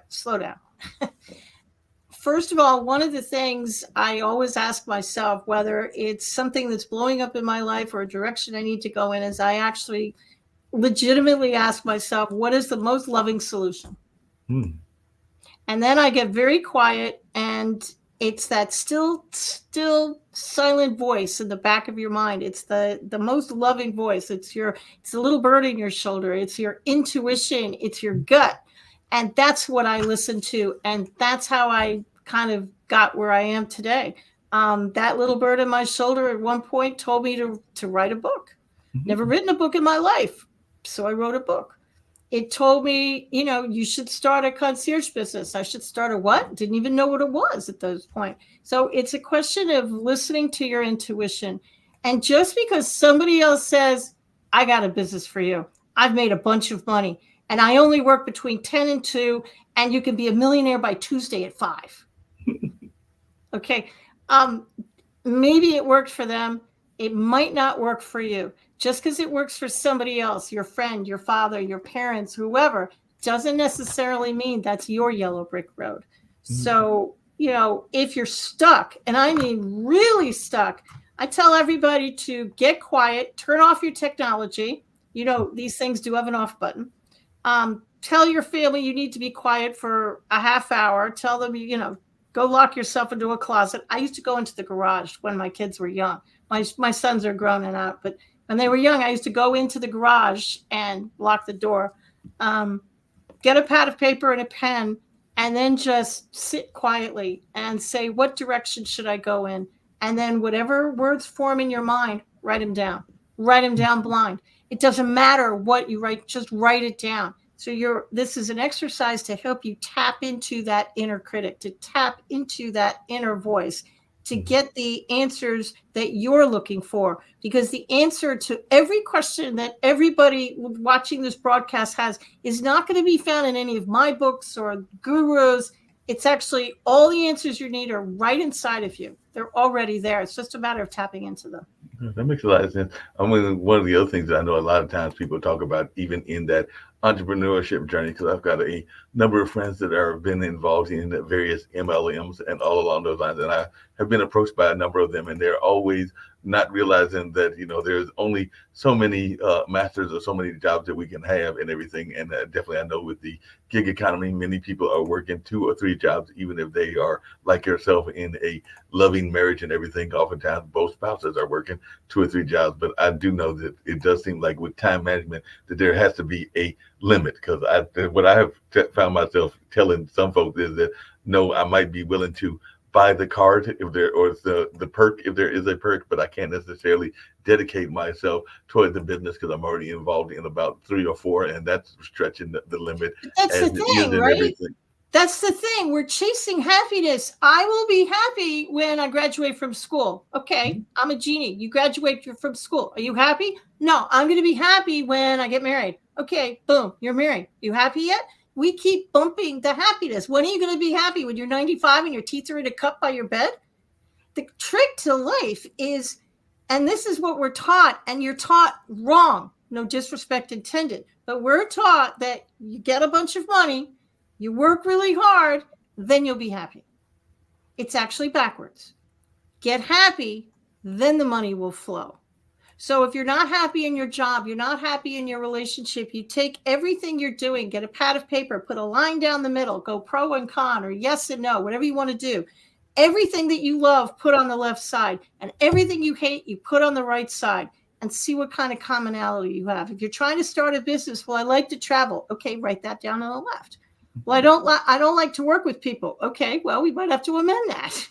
slow down. First of all, one of the things I always ask myself, whether it's something that's blowing up in my life or a direction I need to go in, is I actually legitimately ask myself, what is the most loving solution? And then I get very quiet, and it's that still silent voice in the back of your mind. It's the most loving voice. It's the little bird in your shoulder. It's your intuition. It's your gut. And that's what I listen to. And that's how I kind of got where I am today. That little bird in my shoulder at one point told me to write a book. Never written a book in my life. So I wrote a book. It told me, you should start a concierge business. I should start a what? Didn't even know what it was at those point. So it's a question of listening to your intuition. And just because somebody else says, I got a business for you, I've made a bunch of money, and I only work between 10 and 2, and you can be a millionaire by Tuesday at 5. Okay. Maybe it worked for them. It might not work for you. Just because it works for somebody else, your friend, your father, your parents, whoever, doesn't necessarily mean that's your yellow brick road. So, if you're stuck, and I mean really stuck, I tell everybody to get quiet, turn off your technology. These things do have an off button. Tell your family you need to be quiet for a half hour. Tell them, go lock yourself into a closet. I used to go into the garage when my kids were young. My sons are grown and out, but when they were young, I used to go into the garage and lock the door, get a pad of paper and a pen, and then just sit quietly and say, what direction should I go in? And then whatever words form in your mind, write them down. Write them down blind. It doesn't matter what you write, just write it down. So this is an exercise to help you tap into that inner critic, to tap into that inner voice, to get the answers that you're looking for. Because the answer to every question that everybody watching this broadcast has is not going to be found in any of my books or gurus. It's actually all the answers you need are right inside of you. They're already there. It's just a matter of tapping into them. That makes a lot of sense. I mean, one of the other things that I know a lot of times people talk about, even in that entrepreneurship journey, because I've got a number of friends that have been involved in the various MLMs and all along those lines, and I have been approached by a number of them, and they're always not realizing that there's only so many masters or so many jobs that we can have and everything. And definitely, I know with the gig economy, many people are working 2 or 3 jobs, even if they are like yourself in a loving marriage and everything. Oftentimes, both spouses are working 2 or 3 jobs. But I do know that it does seem like with time management that there has to be a limit, because what I have found myself telling some folks is that no, I might be willing to buy the card if there, or the perk if there is a perk, but I can't necessarily dedicate myself toward the business because I'm already involved in about 3 or 4, and that's stretching the limit. That's the thing, right? Everything. That's the thing. We're chasing happiness. I will be happy when I graduate from school. Okay, I'm a genie. You graduate from school. Are you happy? No, I'm going to be happy when I get married. Okay, boom, you're married. You happy yet? We keep bumping the happiness. When are you going to be happy? When you're 95 and your teeth are in a cup by your bed? The trick to life is, and this is what we're taught, and you're taught wrong. No disrespect intended, but we're taught that you get a bunch of money, you work really hard, then you'll be happy. It's actually backwards. Get happy, then the money will flow. So if you're not happy in your job, you're not happy in your relationship, you take everything you're doing, get a pad of paper, put a line down the middle, go pro and con or yes and no, whatever you want to do. Everything that you love, put on the left side, and everything you hate, you put on the right side, and see what kind of commonality you have. If you're trying to start a business, well, I like to travel. Okay, write that down on the left. Well, I don't like to work with people. Okay, well, we might have to amend that.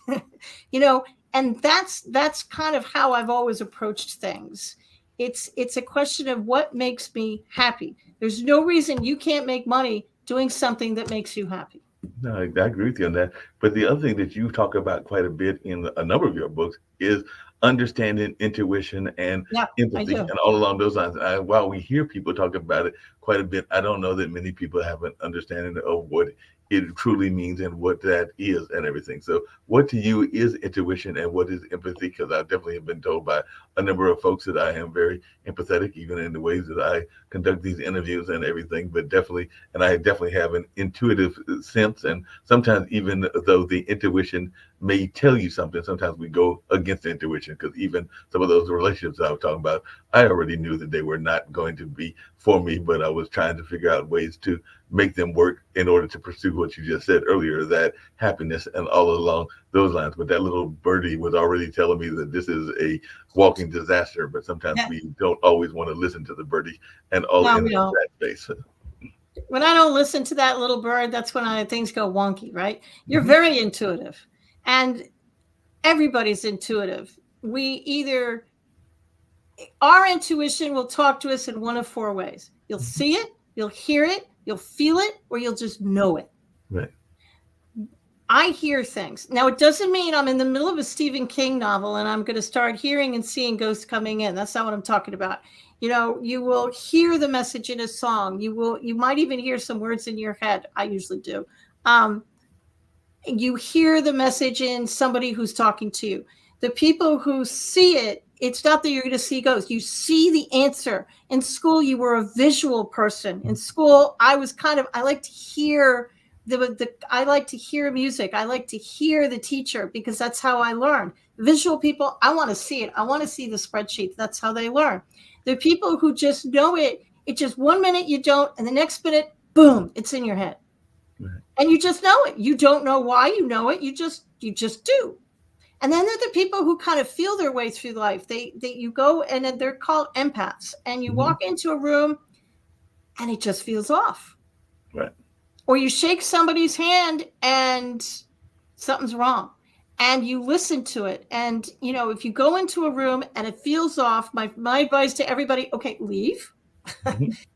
And that's kind of how I've always approached things. It's a question of what makes me happy. There's no reason you can't make money doing something that makes you happy. No, I agree with you on that. But the other thing that you talk about quite a bit in a number of your books is understanding intuition and Yeah, I empathy, do. and all along those lines. While we hear people talk about it quite a bit, I don't know that many people have an understanding of what it truly means and what that is and everything. So, what to you is intuition and what is empathy? Because I definitely have been told by a number of folks that I am very empathetic, even in the ways that I conduct these interviews and everything. But definitely, and I definitely have an intuitive sense. And sometimes, even though the intuition may tell you something, sometimes we go against the intuition, because even some of those relationships I was talking about, I already knew that they were not going to be for me, but I was trying to figure out ways to make them work in order to pursue what you just said earlier, that happiness and all along those lines. But that little birdie was already telling me that this is a walking disaster, but sometimes Yeah. we don't always want to listen to the birdie and all No, in we don't. that space. When I don't listen to that little bird, that's when things go wonky, right? You're Mhm. very intuitive, and everybody's intuitive. We either Our intuition will talk to us in one of four ways. You'll see it, you'll hear it, you'll feel it, or you'll just know it. Right. I hear things. Now, it doesn't mean I'm in the middle of a Stephen King novel and I'm going to start hearing and seeing ghosts coming in. That's not what I'm talking about. You will hear the message in a song. You might even hear some words in your head. I usually do. You hear the message in somebody who's talking to you. The people who see it, it's not that you're going to see ghosts. You see the answer. In school, you were a visual person. In school, I like to hear I like to hear music. I like to hear the teacher because that's how I learn. Visual people, I want to see it. I want to see the spreadsheet. That's how they learn. The people who just know it, it's just 1 minute you don't, and the next minute, boom, it's in your head. Right. And you just know it. You don't know why you know it. You just do. And then there are the people who kind of feel their way through life. You go and they're called empaths, and you walk into a room and it just feels off. Right. Or you shake somebody's hand and something's wrong, and you listen to it. And, if you go into a room and it feels off, my advice to everybody, okay, leave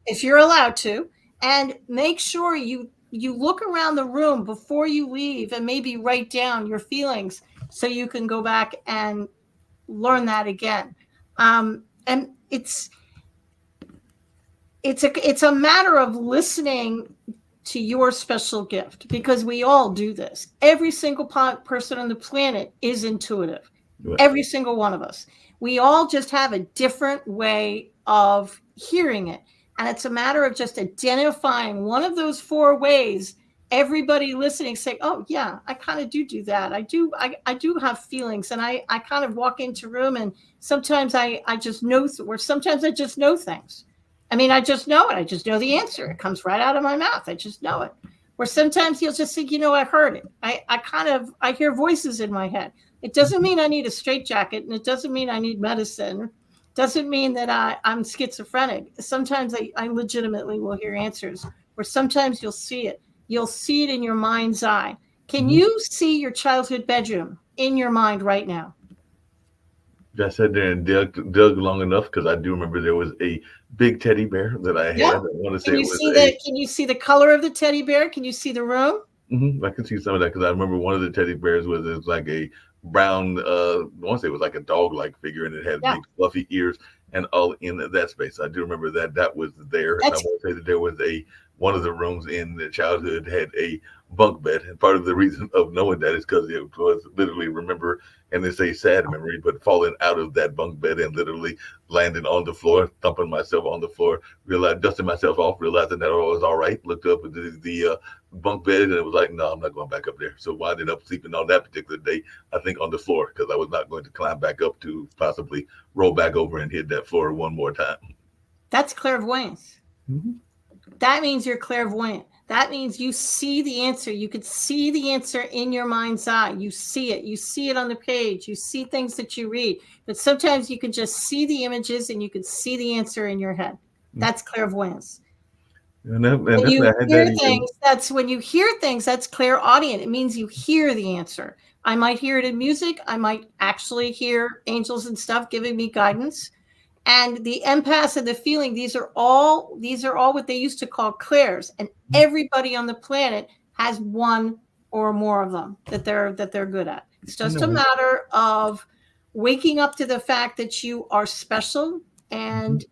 if you're allowed to, and make sure you look around the room before you leave and maybe write down your feelings so you can go back and learn that again. And it's a matter of listening to your special gift, because we all do this. Every single person on the planet is intuitive. Right. Every single one of us. We all just have a different way of hearing it. And it's a matter of just identifying one of those four ways. Everybody listening say, oh yeah, I kind of do that. I do have feelings, and I kind of walk into a room, and sometimes I just know, or sometimes I just know things. I mean, I just know it. I just know the answer. It comes right out of my mouth. I just know it. Or sometimes you'll just think, I heard it. I hear voices in my head. It doesn't mean I need a straitjacket, and it doesn't mean I need medicine. It doesn't mean that I'm schizophrenic. Sometimes I legitimately will hear answers. Or sometimes you'll see it. You'll see it in your mind's eye. Can you see your childhood bedroom in your mind right now? I sat there and dug long enough, because I do remember there was a big teddy bear that I had. Yeah. I want to say Can you see the color of the teddy bear? Can you see the room? I can see some of that, because I remember one of the teddy bears was like a brown, I want to say it was like a dog-like figure, and it had big fluffy ears and all in that space. I do remember that was there. And I want to say that there was one of the rooms in the childhood had a bunk bed, and part of the reason of knowing that is because it was literally, remember, and it's a sad memory, but falling out of that bunk bed and literally landing on the floor, thumping myself on the floor, dusting myself off, realizing that I was all right, looked up at the bunk bed, and it was like, no, I'm not going back up there. So I ended up sleeping on that particular day, I think, on the floor, because I was not going to climb back up to possibly roll back over and hit that floor one more time. That's clairvoyance. Mm-hmm. That means you're clairvoyant. That means you see the answer. You could see the answer in your mind's eye. You see it. You see it on the page. You see things that you read. But sometimes you can just see the images and you can see the answer in your head. That's clairvoyance. When you hear things, that's clairaudient. It means you hear the answer. I might hear it in music. I might actually hear angels and stuff giving me guidance. And the empaths and the feeling, these are all what they used to call clairs. And everybody on the planet has one or more of them that they're good at. It's just a matter of waking up to the fact that you are special, and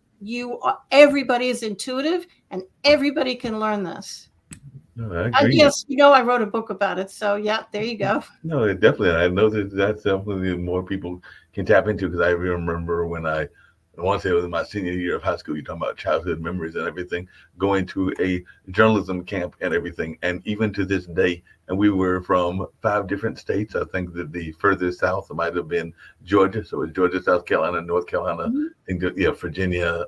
everybody is intuitive, and everybody can learn this. No, I agree. Yes, I wrote a book about it. So yeah, there you go. No, definitely. I know that's definitely more people can tap into, because I remember when I want to say it was my senior year of high school, you're talking about childhood memories and everything, going to a journalism camp and everything. And even to this day, and we were from 5 different states. I think that the furthest south might have been Georgia. So it's Georgia, South Carolina, North Carolina, I think that, Virginia,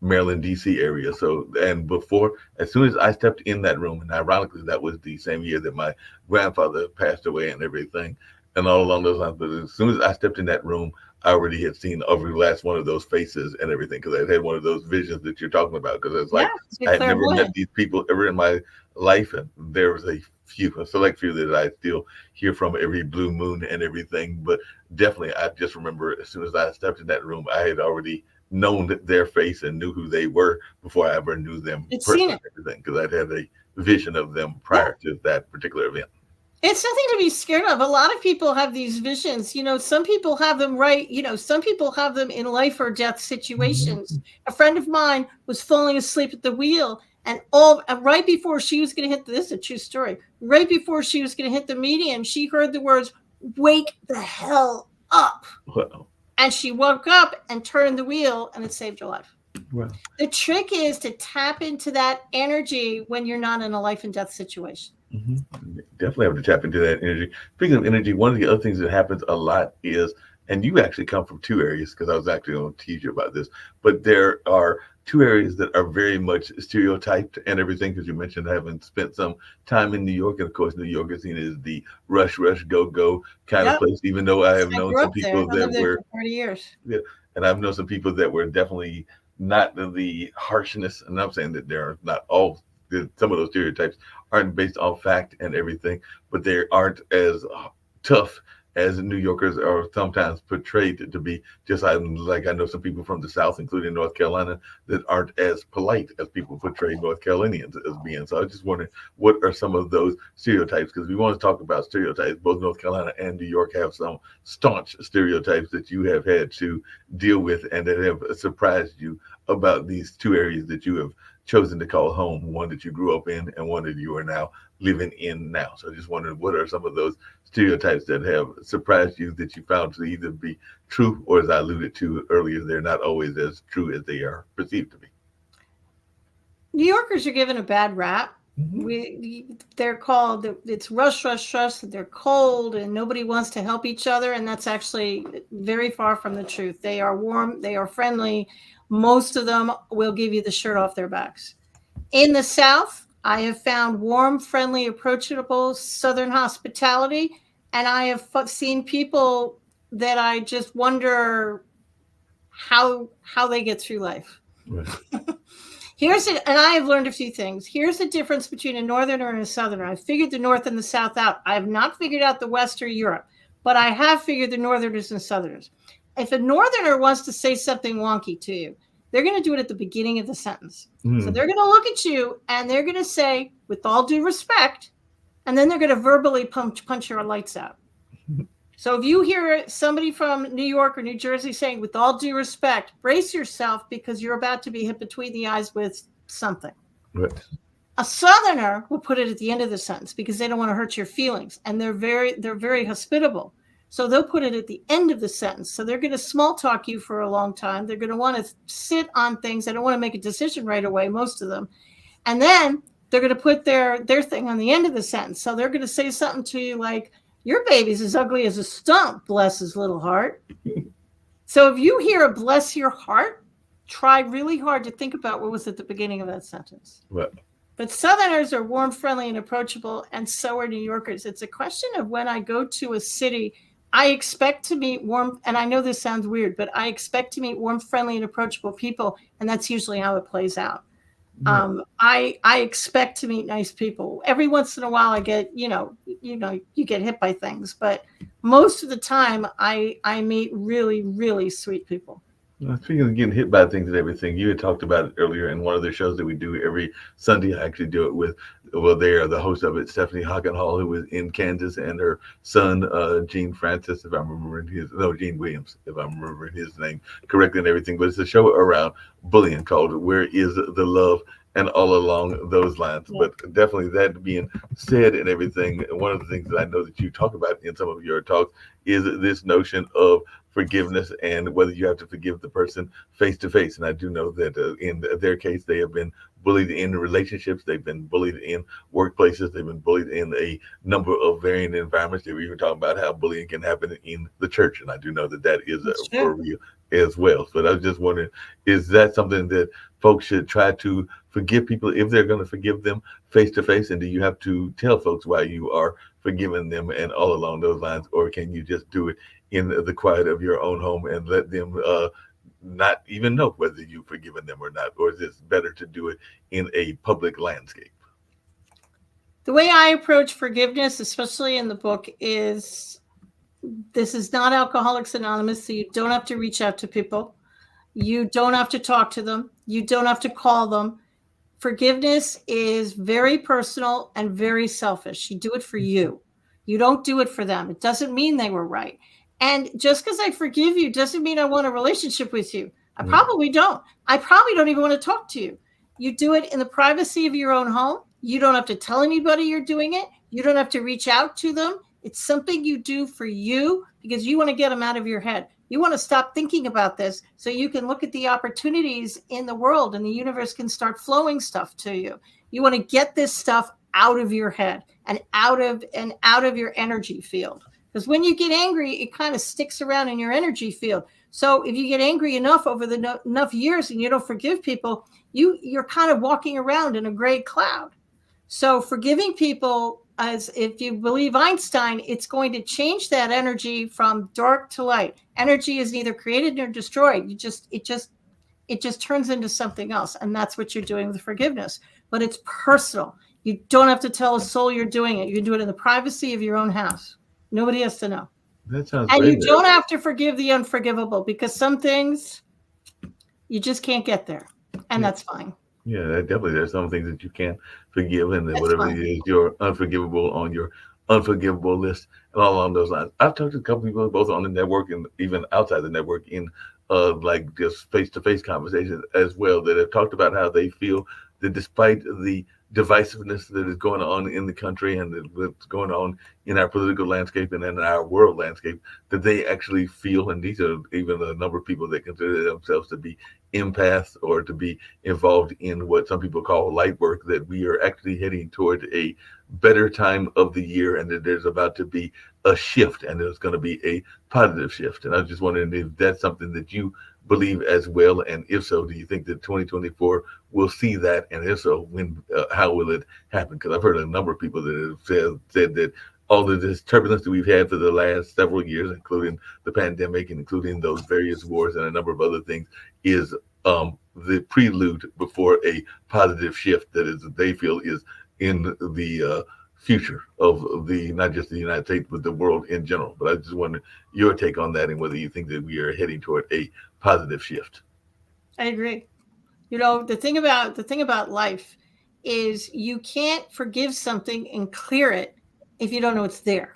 Maryland, DC area. So, and before, as soon as I stepped in that room, and ironically, that was the same year that my grandfather passed away and everything, and all along those lines. But as soon as I stepped in that room, I already had seen every last one of those faces and everything, because I had one of those visions that you're talking about. Because it's like, I had never met these people ever in my life, and there was a select few that I still hear from every blue moon and everything. But definitely, I just remember as soon as I stepped in that room, I had already known their face and knew who they were before I ever knew them personally, because I'd had a vision of them prior to that particular event. It's nothing to be scared of. A lot of people have these visions. Some people have them some people have them in life or death situations. A friend of mine was falling asleep at the wheel, and right before she was going to hit, this is a true story, right before she was going to hit the median, she heard the words, "Wake the hell up." Wow. And she woke up and turned the wheel, and it saved her life. Wow. The trick is to tap into that energy when you're not in a life and death situation. Definitely have to tap into that energy. Speaking of energy, one of the other things that happens a lot is, and you actually come from 2 areas, because I was actually going to teach you about this, but there are 2 areas that are very much stereotyped and everything, because you mentioned having spent some time in New York, and of course New York is seen as the rush, go kind of place, even though I have known some people that were for 40 years. Yeah, and I've known some people that were definitely not the harshness, and I'm saying that there are not all, some of those stereotypes aren't based on fact and everything, but they aren't as tough as New Yorkers are sometimes portrayed to be. Just like I know some people from the South, including North Carolina, that aren't as polite as people portray North Carolinians as being. So I just wondering, what are some of those stereotypes? Because we want to talk about stereotypes. Both North Carolina and New York have some staunch stereotypes that you have had to deal with and that have surprised you about these 2 areas that you have chosen to call home, one that you grew up in and one that you are now living in now. So I just wondered, what are some of those stereotypes that have surprised you that you found to either be true, or, as I alluded to earlier, they're not always as true as they are perceived to be? New Yorkers are given a bad rap. They're called, it's rush, they're cold, and nobody wants to help each other, and that's actually very far from the truth. They are warm, they are friendly. Most of them will give you the shirt off their backs. In the South, I have found warm, friendly, approachable Southern hospitality, and I have seen people that I just wonder how they get through life. Right. And I have learned a few things. Here's the difference between a Northerner and a Southerner. I figured the North and the South out. I have not figured out the West or Europe, but I have figured the Northerners and Southerners. If a Northerner wants to say something wonky to you, they're going to do it at the beginning of the sentence. So they're going to look at you and they're going to say, "With all due respect," and then they're going to verbally punch your lights out. So if you hear somebody from New York or New Jersey saying, "With all due respect," brace yourself, because you're about to be hit between the eyes with something. Right. A Southerner will put it at the end of the sentence because they don't want to hurt your feelings, and they're very hospitable. So they'll put it at the end of the sentence. So they're going to small talk you for a long time. They're going to want to sit on things. They don't want to make a decision right away, most of them. And then they're going to put their thing on the end of the sentence. So they're going to say something to you like, "Your baby's as ugly as a stump, bless his little heart." So if you hear a "bless your heart," try really hard to think about what was at the beginning of that sentence. Right. But Southerners are warm, friendly, and approachable, and so are New Yorkers. It's a question of, when I go to a city, I expect to meet warm, and I know this sounds weird, but I expect to meet warm, friendly, and approachable people, and that's usually how it plays out. I expect to meet nice people. Every once in a while, I get, you get hit by things, but most of the time, I meet really, really sweet people. Speaking of getting hit by things and everything, you had talked about it earlier in one of the shows that we do every Sunday. I actually do it with, well, they are the host of it, Stephanie Hockenhall, who was in Kansas, and her son, Gene Francis, if I'm remembering Gene Williams, if I'm remembering his name correctly and everything. But it's a show around bullying called Where is the Love? And all along those lines. Yeah. But definitely that being said and everything, one of the things that I know that you talk about in some of your talks is this notion of forgiveness and whether you have to forgive the person face to face. And I do know that in their case, they have been bullied in relationships, they've been bullied in workplaces, they've been bullied in a number of varying environments. They were even talking about how bullying can happen in the church, and I do know that that is for real as well. But I was just wondering, is that something that folks should try to forgive people if they're going to forgive them face to face? And do you have to tell folks why you are forgiving them and all along those lines? Or can you just do it in the quiet of your own home and let them not even know whether you've forgiven them or not? Or is it better to do it in a public landscape? The way I approach forgiveness, especially in the book, is this is not Alcoholics Anonymous, so you don't have to reach out to people. You don't have to talk to them. You don't have to call them. Forgiveness is very personal and very selfish. You do it for you. You don't do it for them. It doesn't mean they were right. And just because I forgive you doesn't mean I want a relationship with you. I probably don't. I probably don't even want to talk to you. You do it in the privacy of your own home. You don't have to tell anybody you're doing it. You don't have to reach out to them. It's something you do for you because you want to get them out of your head. You want to stop thinking about this so you can look at the opportunities in the world and the universe can start flowing stuff to you. You want to get this stuff out of your head and out of your energy field. Because when you get angry, it kind of sticks around in your energy field. So if you get angry enough over enough years and you don't forgive people, you're kind of walking around in a gray cloud. So forgiving people, as if you believe Einstein, it's going to change that energy from dark to light. Energy is neither created nor destroyed. It just turns into something else. And that's what you're doing with forgiveness. But it's personal. You don't have to tell a soul you're doing it. You can do it in the privacy of your own house. Nobody has to know. That sounds and great. You don't have to forgive the unforgivable because some things you just can't get there. And that's fine. Yeah, definitely. There's some things that you can't forgive, and then That's whatever fine. it is, you're unforgivable on your unforgivable list, and all along those lines. I've talked to a couple people, both on the network and even outside the network, in like just face-to-face conversations as well, that have talked about how they feel that despite the divisiveness that is going on in the country and what's going on in our political landscape and in our world landscape, that they actually feel, and these are even a number of people that consider themselves to be empaths or to be involved in what some people call light work, that we are actually heading toward a better time of the year and that there's about to be a shift and there's going to be a positive shift. And I was just wondering if that's something that you believe as well, and if so, do you think that 2024 will see that, and if so, when, how will it happen? Because I've heard a number of people that have said that all of this turbulence that we've had for the last several years, including the pandemic and including those various wars and a number of other things, is the prelude before a positive shift that is, they feel, is in the future of the, not just the United States, but the world in general. But I just wonder your take on that and whether you think that we are heading toward a positive shift. I agree. You know, the thing about life is you can't forgive something and clear it if you don't know it's there.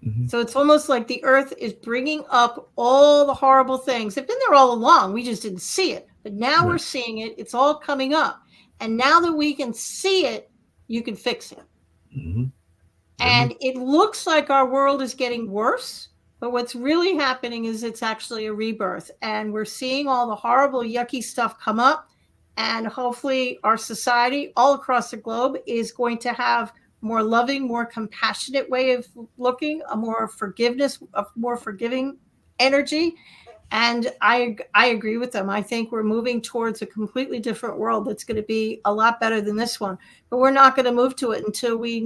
Mm-hmm. So it's almost like the earth is bringing up all the horrible things. They've been there all along. We just didn't see it. But now we're seeing it. It's all coming up. And now that we can see it, you can fix it. Mm-hmm. And it looks like our world is getting worse. But what's really happening is it's actually a rebirth. And we're seeing all the horrible, yucky stuff come up. And hopefully our society all across the globe is going to have more loving, more compassionate way of looking, a more forgiving energy. And I agree with them. I think we're moving towards a completely different world that's going to be a lot better than this one. But we're not going to move to it until we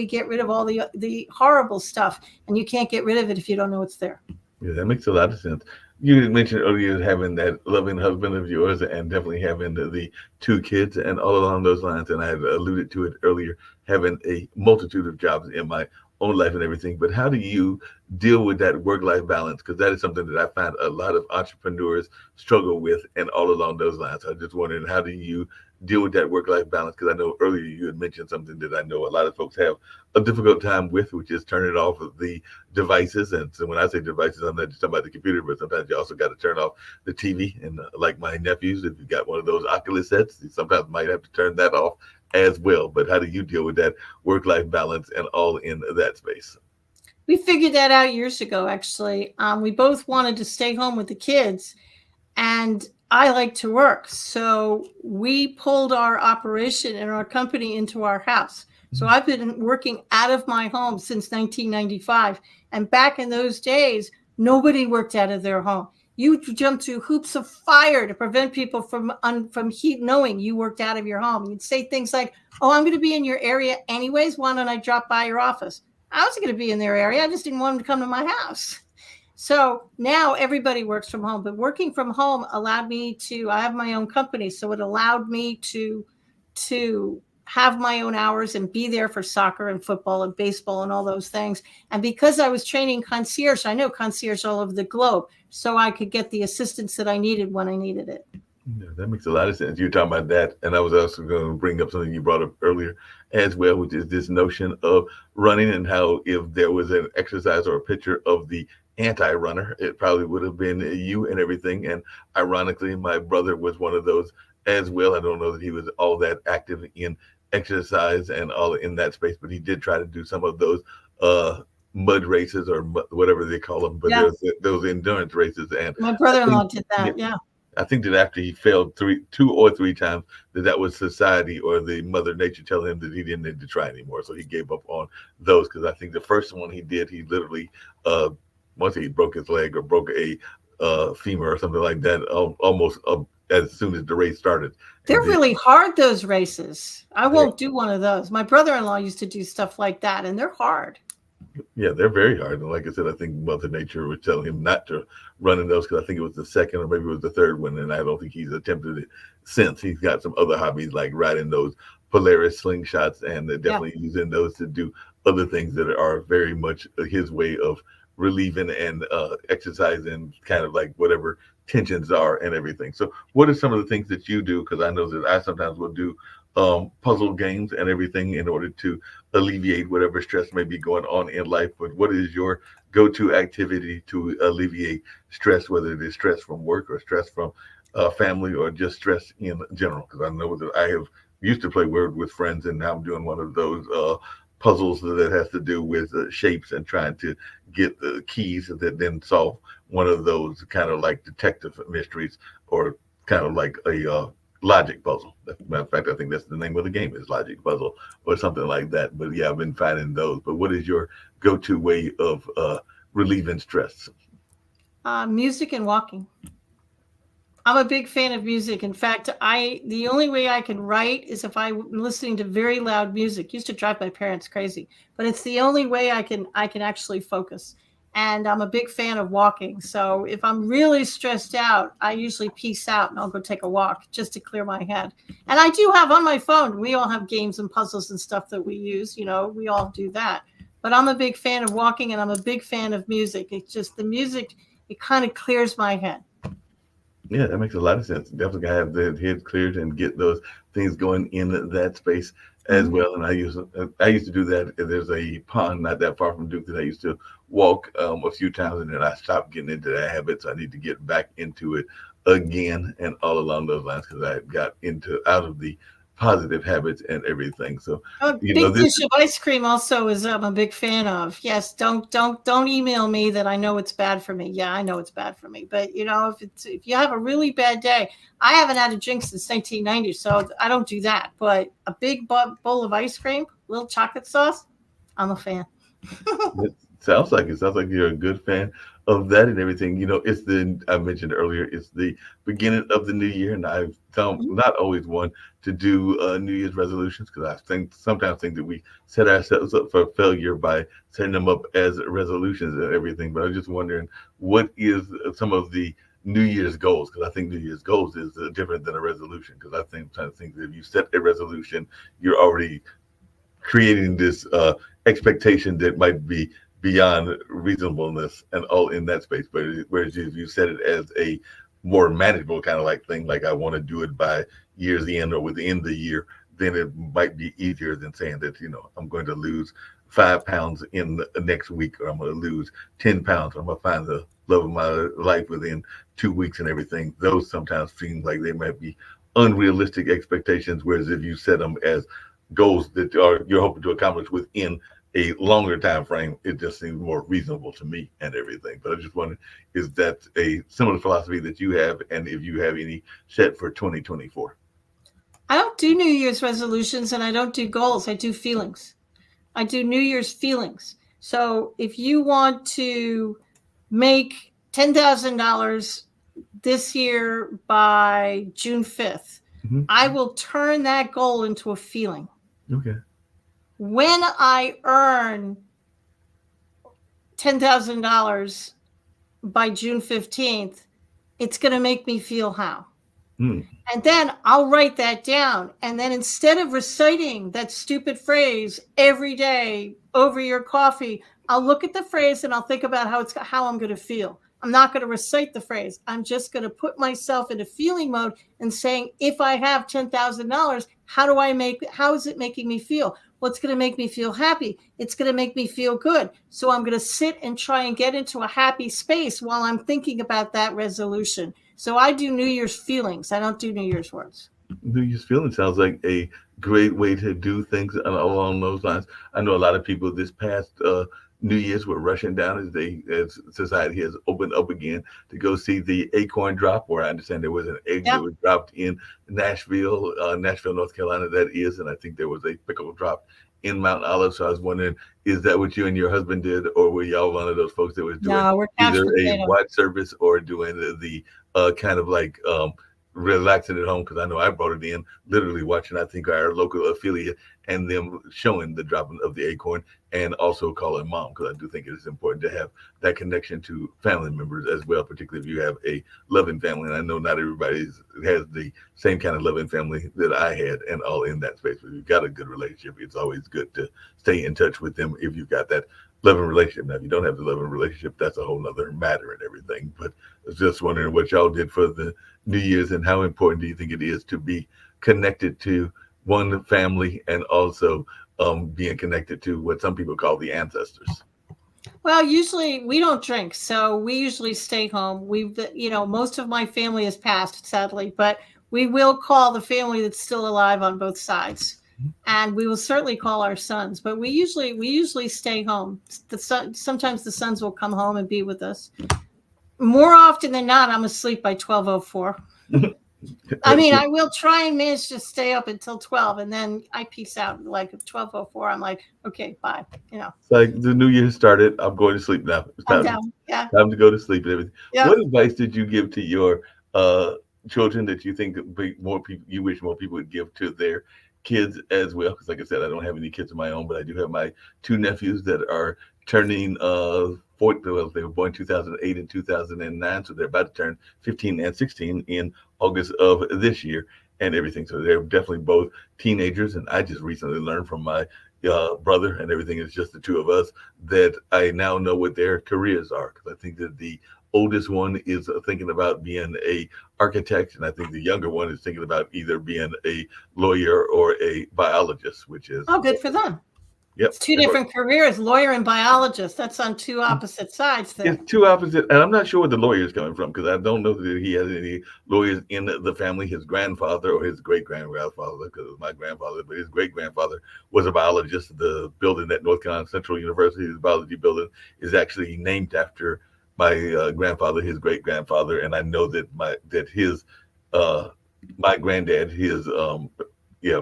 get rid of all the horrible stuff. And you can't get rid of it if you don't know it's there. Yeah, that makes a lot of sense. You mentioned earlier having that loving husband of yours and definitely having the two kids and all along those lines. And I had alluded to it earlier, having a multitude of jobs in my own life and everything. But how do you deal with that work-life balance? Because that is something that I find a lot of entrepreneurs struggle with, and all along those lines. I just wondering, how do you deal with that work-life balance? Because I know earlier you had mentioned something that I know a lot of folks have a difficult time with, which is turning off of the devices. And so when I say devices, I'm not just talking about the computer, but sometimes you also got to turn off the TV. And like my nephews, if you got one of those Oculus sets, you sometimes might have to turn that off as well. But how do you deal with that work-life balance and all in that space? We figured that out years ago, actually. We both wanted to stay home with the kids, and I like to work. So we pulled our operation and our company into our house. So I've been working out of my home since 1995. And back in those days, nobody worked out of their home. You jumped through hoops of fire to prevent people from heat, knowing you worked out of your home. You'd say things like, "Oh, I'm going to be in your area anyways. Why don't I drop by your office?" I wasn't going to be in their area. I just didn't want them to come to my house. So now everybody works from home, but working from home allowed me to, I have my own company. So it allowed me to have my own hours and be there for soccer and football and baseball and all those things. And because I was training concierge, I know concierge all over the globe, so I could get the assistance that I needed when I needed it. Yeah, that makes a lot of sense. You're talking about that, and I was also going to bring up something you brought up earlier as well, which is this notion of running, and how if there was an exercise or a picture of the anti-runner, it probably would have been you and everything. And ironically, my brother was one of those as well. I don't know that he was all that active in exercise and all in that space, but he did try to do some of those mud races or whatever they call them, but Yeah. there's those endurance races. And My I brother-in-law think, did yeah, that. Yeah. I think that after he failed two or three times, that was society or the Mother Nature telling him that he didn't need to try anymore. So he gave up on those, because I think the first one he did, he literally once he broke his leg or broke a femur or something like that, almost as soon as the race started. They're And then, really hard, those races. I they, won't do one of those. My brother-in-law used to do stuff like that, and they're hard. yeah, they're very hard. And like I said, I think Mother Nature was telling him not to run in those, because I think it was the second or maybe it was the third one. And I don't think he's attempted it since. He's got some other hobbies like riding those Polaris slingshots, and Yeah. definitely using those to do other things that are very much his way of relieving and exercising kind of like whatever tensions are and everything. So what are some of the things that you do? Because I know that I sometimes will do puzzle games and everything in order to alleviate whatever stress may be going on in life. But what is your go-to activity to alleviate stress, whether it is stress from work or stress from family or just stress in general? Because I know that I have used to play Word with friends, and now I'm doing one of those puzzles that has to do with shapes and trying to get the keys that then solve one of those kind of like detective mysteries, or kind of like a logic puzzle. Matter of fact, I think that's the name of the game, is logic puzzle or something like that. But yeah, I've been finding those. But what is your go-to way of relieving stress? Music and walking. I'm a big fan of music. In fact, the only way I can write is if I'm listening to very loud music. Used to drive my parents crazy, but it's the only way I can actually focus. And I'm a big fan of walking. So if I'm really stressed out, I usually peace out and I'll go take a walk just to clear my head. And I do have on my phone, we all have games and puzzles and stuff that we use, we all do that. But I'm a big fan of walking, and I'm a big fan of music. It's just the music, it kind of clears my head. Yeah, that makes a lot of sense. Definitely gotta have the head cleared and get those things going in that space as Mhm. well. And I used to do that. There's a pond not that far from Duke that I used to walk a few times, and then I stopped getting into that habit. So I need to get back into it again, and all along those lines, because I got into out of the positive habits and everything. So A big this. dish of ice cream also is I'm a big fan of. Yes, don't email me that I know it's bad for me. Yeah, I know it's bad for me, but if you have a really bad day, I haven't had a drink since 1990, so I don't do that. But a big bowl of ice cream, little chocolate sauce, I'm a fan. It sounds like you're a good fan of that and everything. It's I mentioned earlier, it's the beginning of the new year, and I've not always one to do New Year's resolutions, because sometimes think that we set ourselves up for failure by setting them up as resolutions and everything. But I'm just wondering, what is some of the New Year's goals? Because I think New Year's goals is different than a resolution. Because I think that if you set a resolution, you're already creating this expectation that might be beyond reasonableness and all in that space. But whereas if you set it as a more manageable kind of like thing, like I want to do it by year's end or within the year, then it might be easier than saying that, I'm going to lose 5 pounds in the next week, or I'm going to lose 10 pounds. I'm going to find the love of my life within 2 weeks and everything. Those sometimes seem like they might be unrealistic expectations. Whereas if you set them as goals that you're hoping to accomplish within a longer time frame, it just seems more reasonable to me and everything. But I just wondered, is that a similar philosophy that you have, and if you have any set for 2024? I don't do New Year's resolutions, and I don't do goals. I do feelings. I do New Year's feelings. So if you want to make $10,000 this year by June 5th, I will turn that goal into a feeling. Okay. When I earn $10,000 by June 15th, it's going to make me feel how. And then I'll write that down. And then instead of reciting that stupid phrase every day over your coffee, I'll look at the phrase and I'll think about how I'm going to feel. I'm not going to recite the phrase. I'm just going to put myself into feeling mode and saying, if I have $10,000, how is it making me feel? Well, it's going to make me feel happy. It's going to make me feel good. So I'm going to sit and try and get into a happy space while I'm thinking about that resolution. So I do New Year's feelings. I don't do New Year's words. New Year's feelings sounds like a great way to do things along those lines. I know a lot of people this past New Year's were rushing down as society has opened up again to go see the acorn drop, where I understand there was an egg that was dropped in Nashville, North Carolina, that is, and I think there was a pickle drop in Mount Olive. So I was wondering, is that what you and your husband did, or were y'all one of those folks that was doing either a watch service or doing the kind of like relaxing at home? Because I know I brought it in, literally watching, I think, our local affiliate and them showing the dropping of the acorn, and also calling mom, because I do think it is important to have that connection to family members as well, particularly if you have a loving family. And I know not everybody has the same kind of loving family that I had, and all in that space. But if you've got a good relationship, it's always good to stay in touch with them if you've got that loving relationship. Now, if you don't have the loving relationship, that's a whole nother matter and everything. But I was just wondering what y'all did for the New Year's, and how important do you think it is to be connected to one family, and also being connected to what some people call the ancestors? Well, usually we don't drink, so we usually stay home. Most of my family has passed, sadly, but we will call the family that's still alive on both sides, and we will certainly call our sons. But we usually stay home. Sometimes the sons will come home and be with us. More often than not, I'm asleep by 12:04. I mean, I will try and manage to stay up until 12, and then I peace out. Like at 12:04, I'm like, okay, bye. It's like the New Year started. I'm going to sleep now. It's time, time to go to sleep and everything. Yeah. What advice did you give to your children that you think you wish more people would give to their kids as well? Because like I said, I don't have any kids of my own, but I do have my two nephews that are turning 40. Well, they were born 2008 and 2009, so they're about to turn 15 and 16 in August of this year and everything. So they're definitely both teenagers, and I just recently learned from my brother and everything. It's just the two of us that I now know what their careers are, because I think that the oldest one is thinking about being a architect, and I think the younger one is thinking about either being a lawyer or a biologist, which is good for them. Yep. It's two different careers, lawyer and biologist. That's on two opposite sides there. It's two opposite, and I'm not sure where the lawyer is coming from, because I don't know that he has any lawyers in the family. His grandfather or his great-grandfather, because it was my grandfather, but his great-grandfather was a biologist. The building at North Carolina Central University, the biology building, is actually named after my grandfather, his great-grandfather, and I know that my granddad,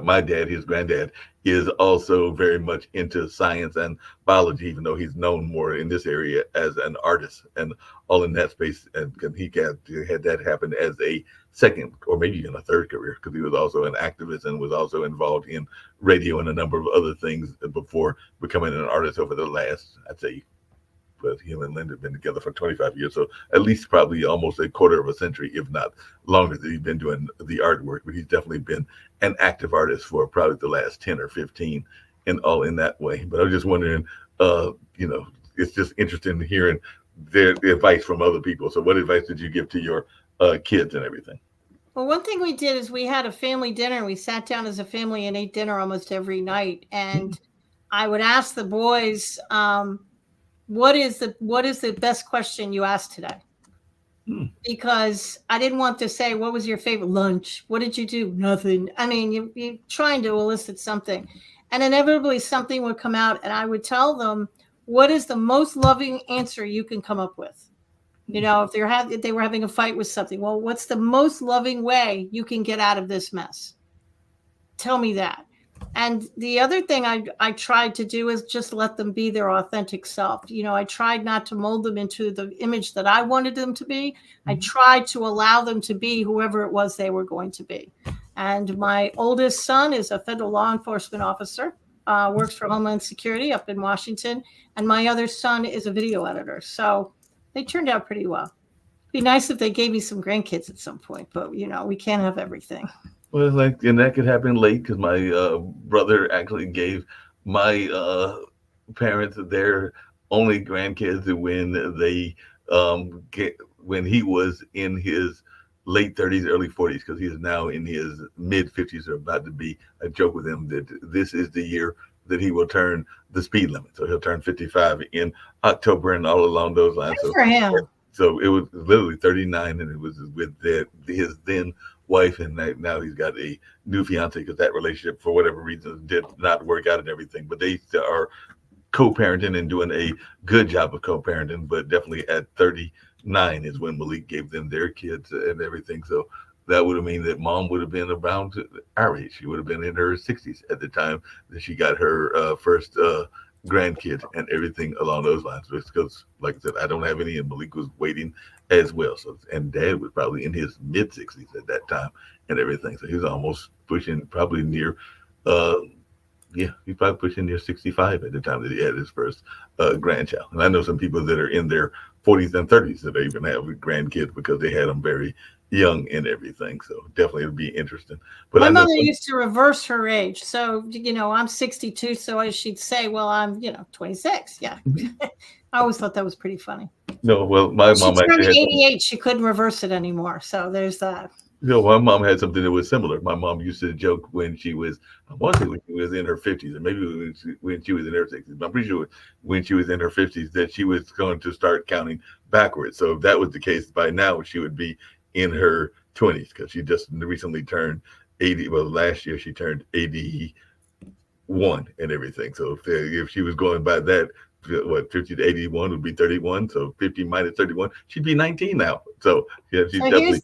my dad, his granddad, is also very much into science and biology, even though he's known more in this area as an artist and all in that space. And he had that happen as a second or maybe even a third career, because he was also an activist and was also involved in radio and a number of other things before becoming an artist over the last, I'd say, but him and Linda have been together for 25 years. So at least probably almost a quarter of a century, if not longer, that he's been doing the artwork. But he's definitely been an active artist for probably the last 10 or 15 and all in that way. But I was just wondering, you know, it's just interesting hearing the advice from other people. So what advice did you give to your kids and everything? Well, one thing we did is we had a family dinner. We sat down as a family and ate dinner almost every night. And I would ask the boys, what is the best question you asked today? Because I didn't want to say, what was your favorite lunch? What did you do? Nothing. I mean, you're trying to elicit something. And inevitably something would come out, and I would tell them, what is the most loving answer you can come up with? You know, if they were having a fight with something, well, what's the most loving way you can get out of this mess? Tell me that. And the other thing I tried to do is just let them be their authentic self. You know, I tried not to mold them into the image that I wanted them to be. I tried to allow them to be whoever it was they were going to be. And my oldest son is a federal law enforcement officer, works for Homeland Security up in Washington. And my other son is a video editor. So they turned out pretty well. It'd be nice if they gave me some grandkids at some point, but you know, we can't have everything. Well, like, and that could happen late because my brother actually gave my parents their only grandkids when they when he was in his late 30s, early 40s, because he is now in his mid 50s or about to be. I joke with him that this is the year that he will turn the speed limit. So he'll turn 55 in October and all along those lines. Good for him. So it was literally 39, and it was with his then wife, and now he's got a new fiance because that relationship, for whatever reason, did not work out and everything. But they are co-parenting and doing a good job of co-parenting. But definitely at 39 is when Malik gave them their kids and everything. So that would have mean that mom would have been around our age. She would have been in her 60s at the time that she got her first grandkid and everything along those lines. Because, like I said, I don't have any, and Malik was waiting as well. So, and Dad was probably in his mid 60s at that time and everything. So he was almost pushing, probably near, he's probably pushing near 65 at the time that he had his first grandchild. And I know some people that are in their 40s and 30s that even have grandkids because they had them very young and everything. So definitely it'll be interesting. But my mother used to reverse her age. So, you know, I'm 62. So she'd say, well, I'm, 26. Yeah. I always thought that was pretty funny. No, well, my mom actually had 88. She couldn't reverse it anymore. So there's that. My mom had something that was similar. My mom used to joke when she was, I want to say when she was in her 50s, or maybe when she was in her 60s, but I'm pretty sure when she was in her 50s that she was going to start counting backwards. So if that was the case, by now she would be in her 20s because she just recently turned 80. Well, last year she turned 81 and everything. So if she was going by that, 50 to 81 would be 31. So 50 minus 31, she'd be 19 now. So yeah, she's definitely.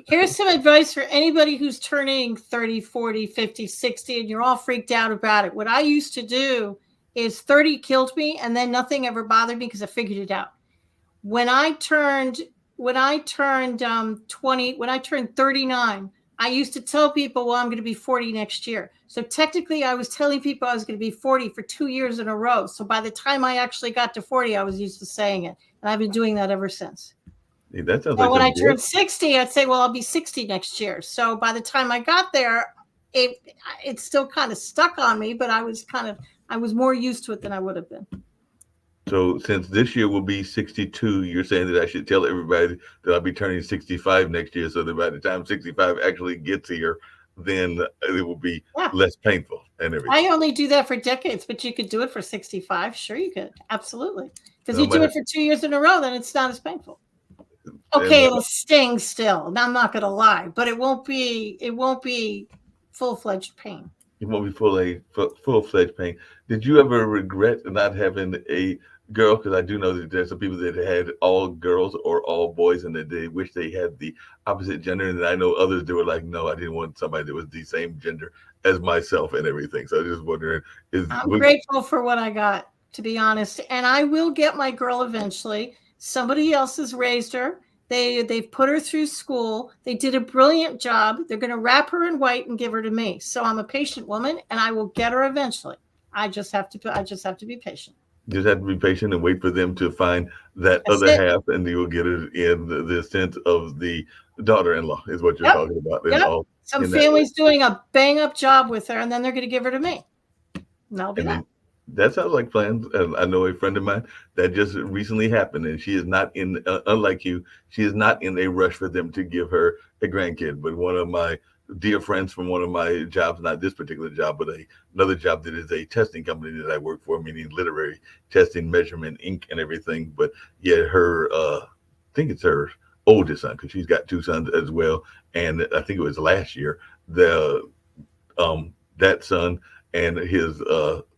Here's some advice for anybody who's turning 30, 40, 50, 60, and you're all freaked out about it. What I used to do is 30 killed me, and then nothing ever bothered me because I figured it out. When I turned 39, I used to tell people, well, I'm going to be 40 next year. So technically I was telling people I was going to be 40 for 2 years in a row. So by the time I actually got to 40, I was used to saying it. And I've been doing that ever since. Hey, that sounds when I turned 60, I'd say, well, I'll be 60 next year. So by the time I got there, it still kind of stuck on me, but I was more used to it than I would have been. So since this year will be 62, you're saying that I should tell everybody that I'll be turning 65 next year, so that by the time 65 actually gets here, then it will be less painful and everything. I only do that for decades, but you could do it for 65. Sure, you could. Absolutely. Because you do it for 2 years in a row, then it's not as painful. Okay, it'll sting still. I'm not going to lie, but it won't be full-fledged pain. It won't be full-fledged pain. Did you ever regret not having a girl? Because I do know that there's some people that had all girls or all boys, and that they wish they had the opposite gender. And I know others that were like, no, I didn't want somebody that was the same gender as myself and everything. So I'm just wondering. I'm grateful for what I got, to be honest. And I will get my girl eventually. Somebody else has raised her. They've put her through school. They did a brilliant job. They're going to wrap her in white and give her to me. So I'm a patient woman, and I will get her eventually. I just have to be patient. You just have to be patient and wait for them to find that other half, and you will get it in the sense of the daughter-in-law is what you're talking about. Some family's doing a bang-up job with her, and then they're going to give her to me. And I'll be And that. then that sounds like plans. I know a friend of mine that just recently happened, and she is not in, unlike you, she is not in a rush for them to give her a grandkid. But one of my dear friends from one of my jobs, not this particular job, but another job that is a testing company that I work for, meaning literary testing, measurement, ink, and everything. But yeah, I think it's her oldest son, because she's got two sons as well. And I think it was last year, the that son and his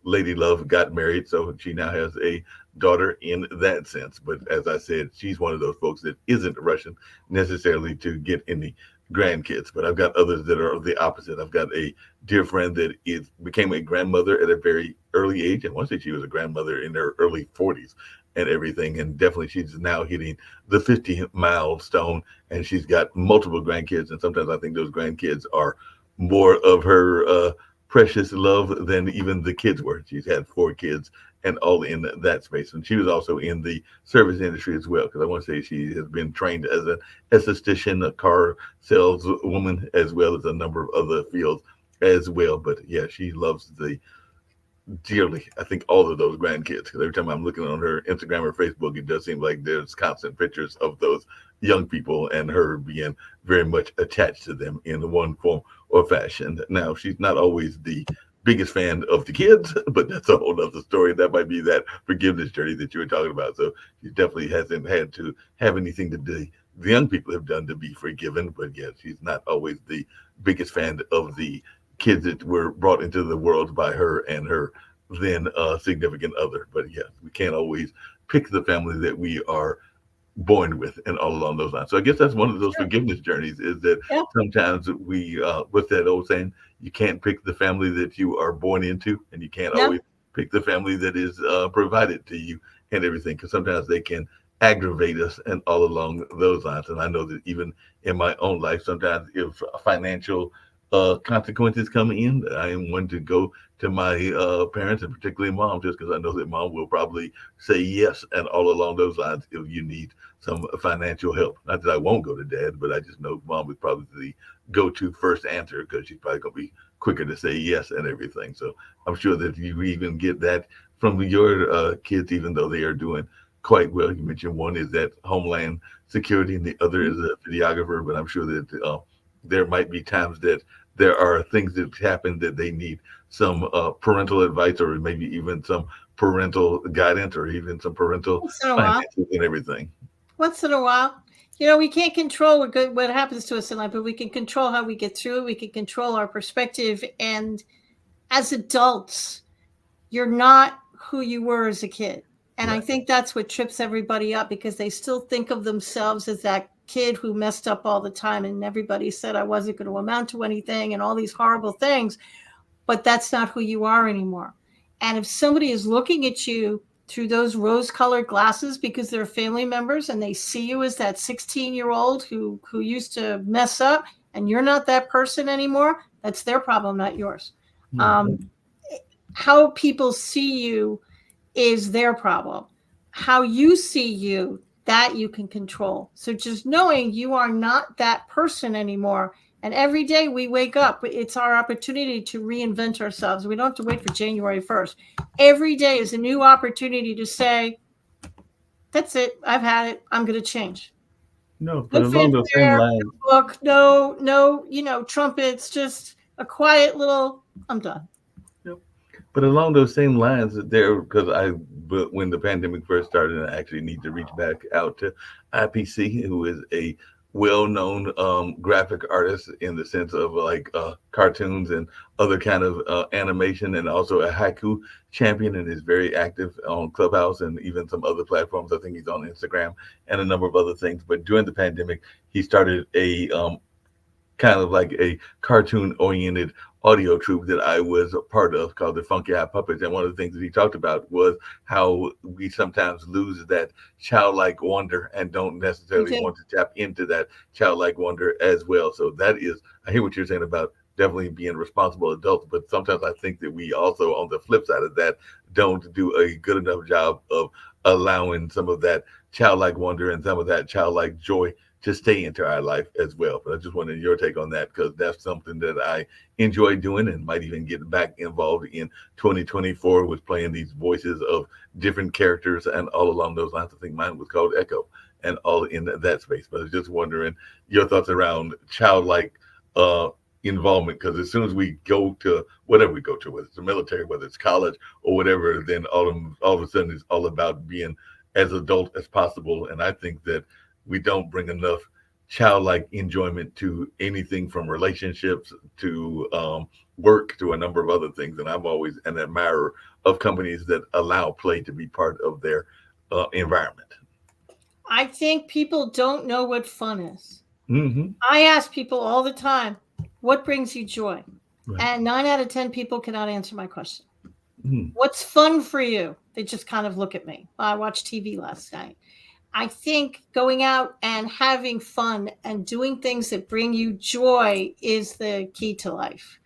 lady love got married, so she now has a daughter in that sense. But as I said, she's one of those folks that isn't rushing necessarily to get any grandkids. But I've got others that are the opposite. I've got a dear friend that is became a grandmother at a very early age. I want to say she was a grandmother in her early 40s and everything. And definitely she's now hitting the 50 milestone, and she's got multiple grandkids. And sometimes I think those grandkids are more of her precious love than even the kids were. She's had four kids and all in that space. And she was also in the service industry as well, because I want to say she has been trained as an esthetician, a car saleswoman, as well as a number of other fields as well. But yeah, she loves the dearly, I think, all of those grandkids. Because every time I'm looking on her Instagram or Facebook, it does seem like there's constant pictures of those young people and her being very much attached to them in one form or fashion. Now, she's not always the biggest fan of the kids, but that's a whole other story. That might be that forgiveness journey that you were talking about. So she definitely hasn't had to have anything to do the young people have done to be forgiven. But yeah, she's not always the biggest fan of the kids that were brought into the world by her and her then significant other. But yeah, we can't always pick the family that we are born with and all along those lines. So I guess that's one of those Sure. forgiveness journeys, is that Yeah. sometimes we, what's that old saying? You can't pick the family that you are born into, and you can't Yeah. always pick the family that is provided to you and everything, because sometimes they can aggravate us and all along those lines. And I know that even in my own life, sometimes if financial consequences come in, I am one to go to my parents, and particularly mom, just because I know that mom will probably say yes and all along those lines if you need some financial help. Not that I won't go to dad, but I just know mom is probably the go-to first answer, because she's probably going to be quicker to say yes and everything. So I'm sure that you even get that from your kids, even though they are doing quite well. You mentioned one is that Homeland Security, and the other is a videographer. But I'm sure that there might be times that there are things that happen that they need some parental advice, or maybe even some parental guidance, or even some parental Once in a while. finances and everything. Once in a while. We can't control what happens to us in life, but we can control how we get through it. We can control our perspective. And as adults, you're not who you were as a kid. And I Right. think that's what trips everybody up, because they still think of themselves as that kid who messed up all the time. And everybody said I wasn't going to amount to anything and all these horrible things. But that's not who you are anymore. And if somebody is looking at you through those rose colored glasses because they're family members and they see you as that 16-year-old who used to mess up, and you're not that person anymore, that's their problem, not yours. Mhm. Um, how people see you is their problem. How you see you, that you can control. So just knowing you are not that person anymore. And every day we wake up, it's our opportunity to reinvent ourselves. We don't have to wait for January 1st. Every day is a new opportunity to say, that's it. I've had it. I'm going to change. No, No but along those same fanfare, lines, no book, no, trumpets, just a quiet little, I'm done. yep. But along those same lines, there, because but when the pandemic first started, I actually need to reach back out to IPC, who is a well-known graphic artist in the sense of like cartoons and other kind of animation, and also a haiku champion, and is very active on Clubhouse and even some other platforms. I think he's on Instagram and a number of other things. But during the pandemic, he started a kind of like a cartoon oriented audio troupe that I was a part of, called the Funky Eye Puppets. And one of the things that he talked about was how we sometimes lose that childlike wonder and don't We necessarily do. want to tap into that childlike wonder as well. So that is, I hear what you're saying about definitely being responsible adults, but sometimes I think that we also, on the flip side of that, don't do a good enough job of allowing some of that childlike wonder and some of that childlike joy to stay into our life as well. But I just wanted your take on that, because that's something that I enjoy doing and might even get back involved in 2024, with playing these voices of different characters and all along those lines. I think mine was called Echo, and all in that space. But I was just wondering your thoughts around childlike involvement, because as soon as we go to whatever we go to, whether it's the military, whether it's college or whatever, then all of a sudden it's all about being as adult as possible. And I think that we don't bring enough childlike enjoyment to anything from relationships to work to a number of other things. And I'm always an admirer of companies that allow play to be part of their environment. I think people don't know what fun is. Mm-hmm. I ask people all the time, what brings you joy? Right. And 9 out of 10 people cannot answer my question. Mm-hmm. What's fun for you? They just kind of look at me. I watched TV last night. I think going out and having fun and doing things that bring you joy is the key to life.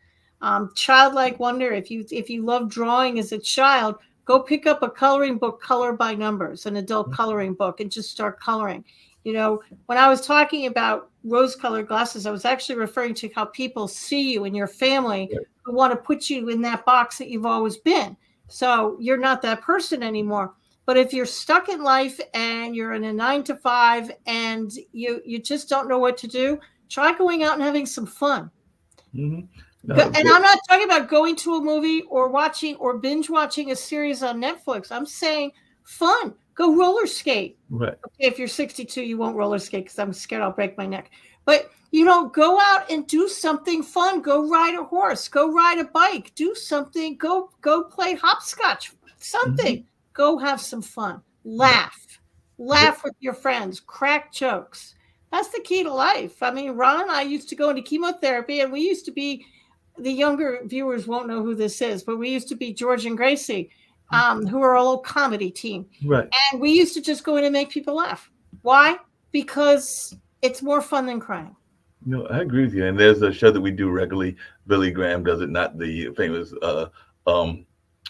Childlike wonder. If you love drawing as a child, go pick up a coloring book, Color by Numbers, an adult coloring book, and just start coloring. You know, when I was talking about rose-colored glasses, I was actually referring to how people see you and your family who want to put you in that box that you've always been. So you're not that person anymore. But if you're stuck in life and you're in a 9 to 5 and you just don't know what to do, try going out and having some fun. Mm-hmm. No, And I'm not talking about going to a movie or watching or binge watching a series on Netflix. I'm saying fun. Go roller skate. right. Okay, if you're 62, you won't roller skate because I'm scared I'll break my neck. But, go out and do something fun. Go ride a horse. Go ride a bike. Do something. Go play hopscotch. Something. Mm-hmm. Go have some fun. Laugh with your friends. Crack jokes. That's the key to life. I mean, Ron and I used to go into chemotherapy, and we used to be, the younger viewers won't know who this is, but we used to be George and Gracie, who are a little comedy team. Right. And we used to just go in and make people laugh. Why? Because it's more fun than crying. I agree with you. And there's a show that we do regularly. Billy Graham does it, not the famous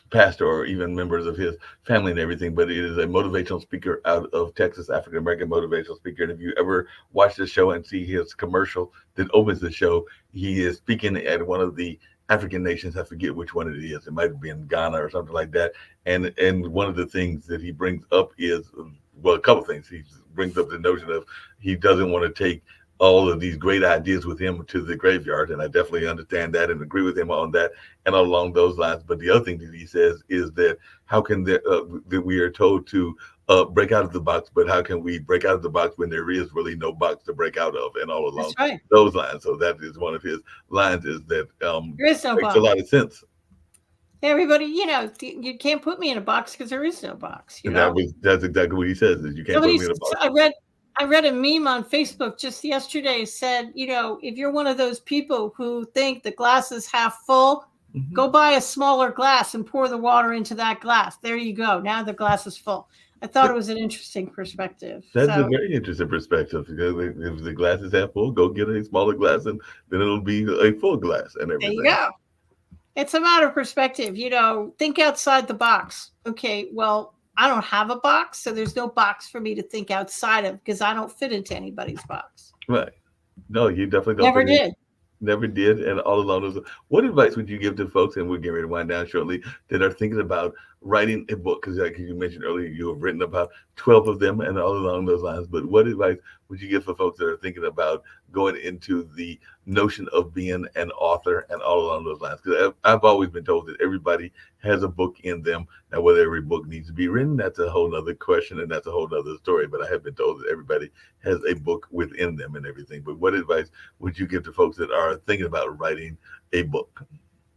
pastor or even members of his family and everything, but it is a motivational speaker out of Texas, African American motivational speaker. And if you ever watch the show and see his commercial that opens the show, he is speaking at one of the African nations. I forget which one it is. It might be in Ghana or something like that. And one of the things that he brings up is, well, a couple of things. He brings up the notion of he doesn't want to take all of these great ideas with him to the graveyard. And I definitely understand that and agree with him on that and along those lines. But the other thing that he says is that how can that we are told to break out of the box, but how can we break out of the box when there is really no box to break out of, and all along those lines. So that is one of his lines, is that there is no makes box. a lot of sense. Everybody, you can't put me in a box because there is no box. That's exactly what he says, is you can't put me in a box. I read a meme on Facebook just yesterday, said, if you're one of those people who think the glass is half full, go buy a smaller glass and pour the water into that glass. There you go. Now the glass is full. I thought it was an interesting perspective. That's a very interesting perspective, because if the glass is half full, go get a smaller glass and then it'll be a full glass and everything. There you go. It's a matter of perspective. Think outside the box. Okay, well, I don't have a box, so there's no box for me to think outside of, because I don't fit into anybody's box. Right. No, you definitely don't. Never did. Never did. And all along those, what advice would you give to folks, and we're getting ready to wind down shortly, that are thinking about writing a book? Because like you mentioned earlier, you have written about 12 of them and all along those lines. But what advice would you give for folks that are thinking about going into the notion of being an author and all along those lines? Because I've always been told that everybody has a book in them. Now, whether every book needs to be written, that's a whole nother question, and that's a whole nother story. But I have been told that everybody has a book within them and everything. But what advice would you give to folks that are thinking about writing a book?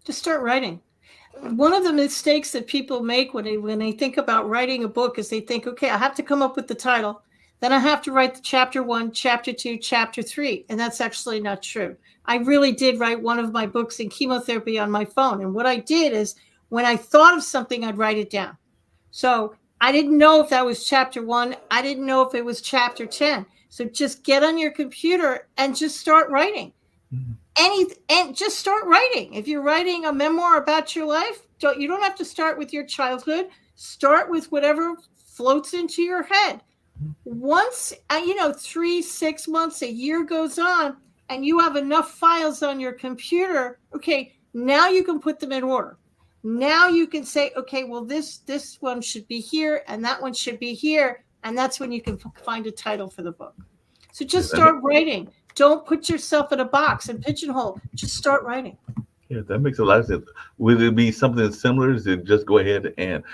Just start writing. One of the mistakes that people make when they think about writing a book is they think, okay, I have to come up with the title. Then I have to write the chapter 1, chapter 2, chapter 3. And that's actually not true. I really did write one of my books in chemotherapy on my phone. And what I did is, when I thought of something, I'd write it down. So I didn't know if that was chapter 1. I didn't know if it was chapter 10. So just get on your computer and just start writing. And just start writing. If you're writing a memoir about your life, you don't have to start with your childhood. Start with whatever floats into your head. Once, 3, 6 months, a year goes on, and you have enough files on your computer, okay, now you can put them in order. Now you can say, okay, well, this one should be here, and that one should be here, and that's when you can find a title for the book. So just start writing. Don't put yourself in a box and pigeonhole. Just start writing. Yeah, that makes a lot of sense. Would it be something similar to just go ahead and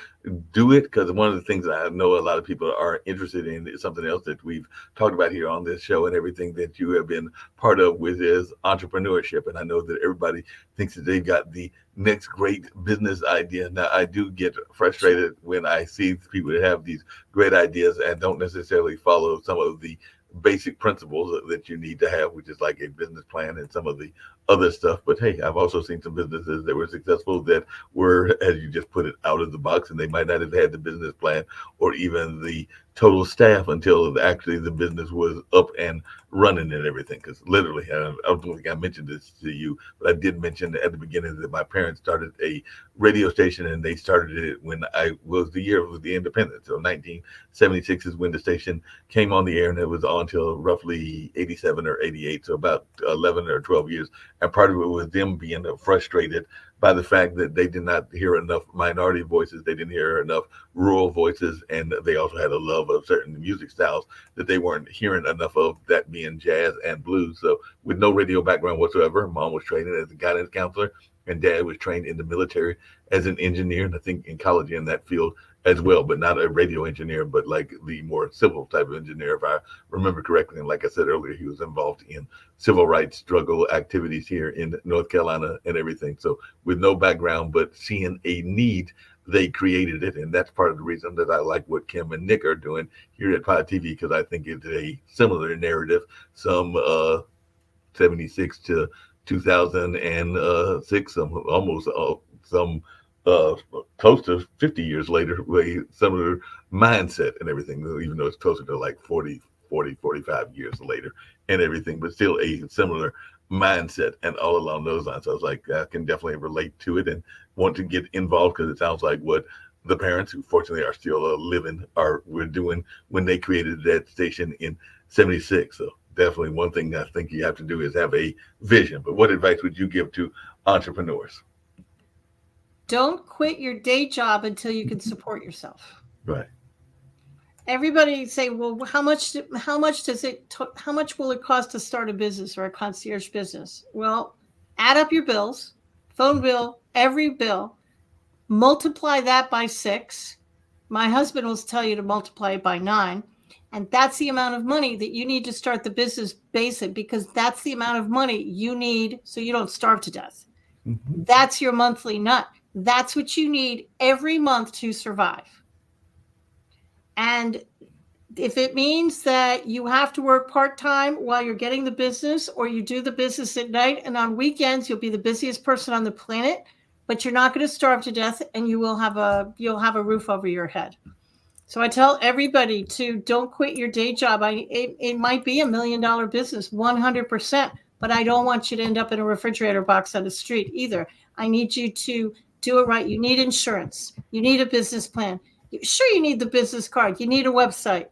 do it? Because one of the things I know a lot of people are interested in is something else that we've talked about here on this show and everything that you have been part of with is entrepreneurship. And I know that everybody thinks that they've got the next great business idea. Now, I do get frustrated when I see people that have these great ideas and don't necessarily follow some of the basic principles that you need to have, which is like a business plan and some of the other stuff. But hey, I've also seen some businesses that were successful that were, as you just put it, out of the box, and they might not have had the business plan or even the total staff until actually the business was up and running and everything. Because literally, I don't think I mentioned this to you, but I did mention at the beginning that my parents started a radio station, and they started it when I was the year of the independence. So 1976 is when the station came on the air, and it was on till roughly 87 or 88, so about 11 or 12 years. And part of it was them being frustrated by the fact that they did not hear enough minority voices. They didn't hear enough rural voices. And they also had a love of certain music styles that they weren't hearing enough of, that being jazz and blues. So with no radio background whatsoever, mom was trained as a guidance counselor, and dad was trained in the military as an engineer, and I think in college in that field as well, but not a radio engineer, but like the more civil type of engineer, if I remember correctly. And like I said earlier, he was involved in civil rights struggle activities here in North Carolina and everything. So with no background, but seeing a need, they created it. And that's part of the reason that I like what Kim and Nick are doing here at Pod TV, because I think it's a similar narrative. Some 76 to 2006, some close to 50 years later, with similar mindset and everything, even though it's closer to like 40, 45 years later and everything, but still a similar mindset and all along those lines. So I was like, I can definitely relate to it and want to get involved, because it sounds like what the parents, who fortunately are still living, were doing when they created that station in 76. So definitely one thing I think you have to do is have a vision. But what advice would you give to entrepreneurs? Don't quit your day job until you can support yourself. Right. Everybody say, well, how much will it cost to start a business or a concierge business? Well, add up your bills, phone bill, every bill, multiply that by 6. My husband will tell you to multiply it by 9. And that's the amount of money that you need to start the business basic, because that's the amount of money you need so you don't starve to death. Mm-hmm. That's your monthly nut. That's what you need every month to survive. And if it means that you have to work part-time while you're getting the business, or you do the business at night and on weekends, you'll be the busiest person on the planet, but you're not going to starve to death, and you'll have a roof over your head. So I tell everybody to don't quit your day job. It might be $1 million business, 100%, but I don't want you to end up in a refrigerator box on the street either. I need you to do it right. You need insurance. You need a business plan. Sure, you need the business card. You need a website.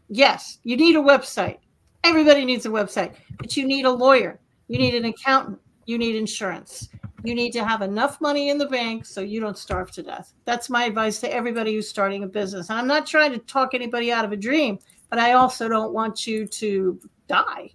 Yes, you need a website. Everybody needs a website, but you need a lawyer. You need an accountant. You need insurance. You need to have enough money in the bank so you don't starve to death. That's my advice to everybody who's starting a business. And I'm not trying to talk anybody out of a dream, but I also don't want you to die.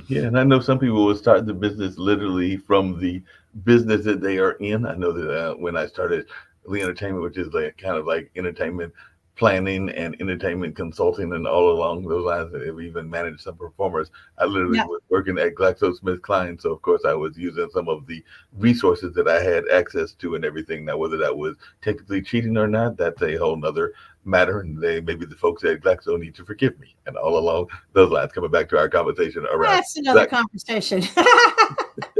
Yeah, and I know some people will start the business literally from the business that they are in. I know that when I started Lee Entertainment, which is like kind of like entertainment planning and entertainment consulting and all along those lines, and we even managed some performers. I literally was working at GlaxoSmithKline, so of course I was using some of the resources that I had access to and everything. Now, whether that was technically cheating or not, that's a whole nother matter, and maybe the folks at Glaxo need to forgive me. And all along those lines, coming back to our conversation around that's another conversation.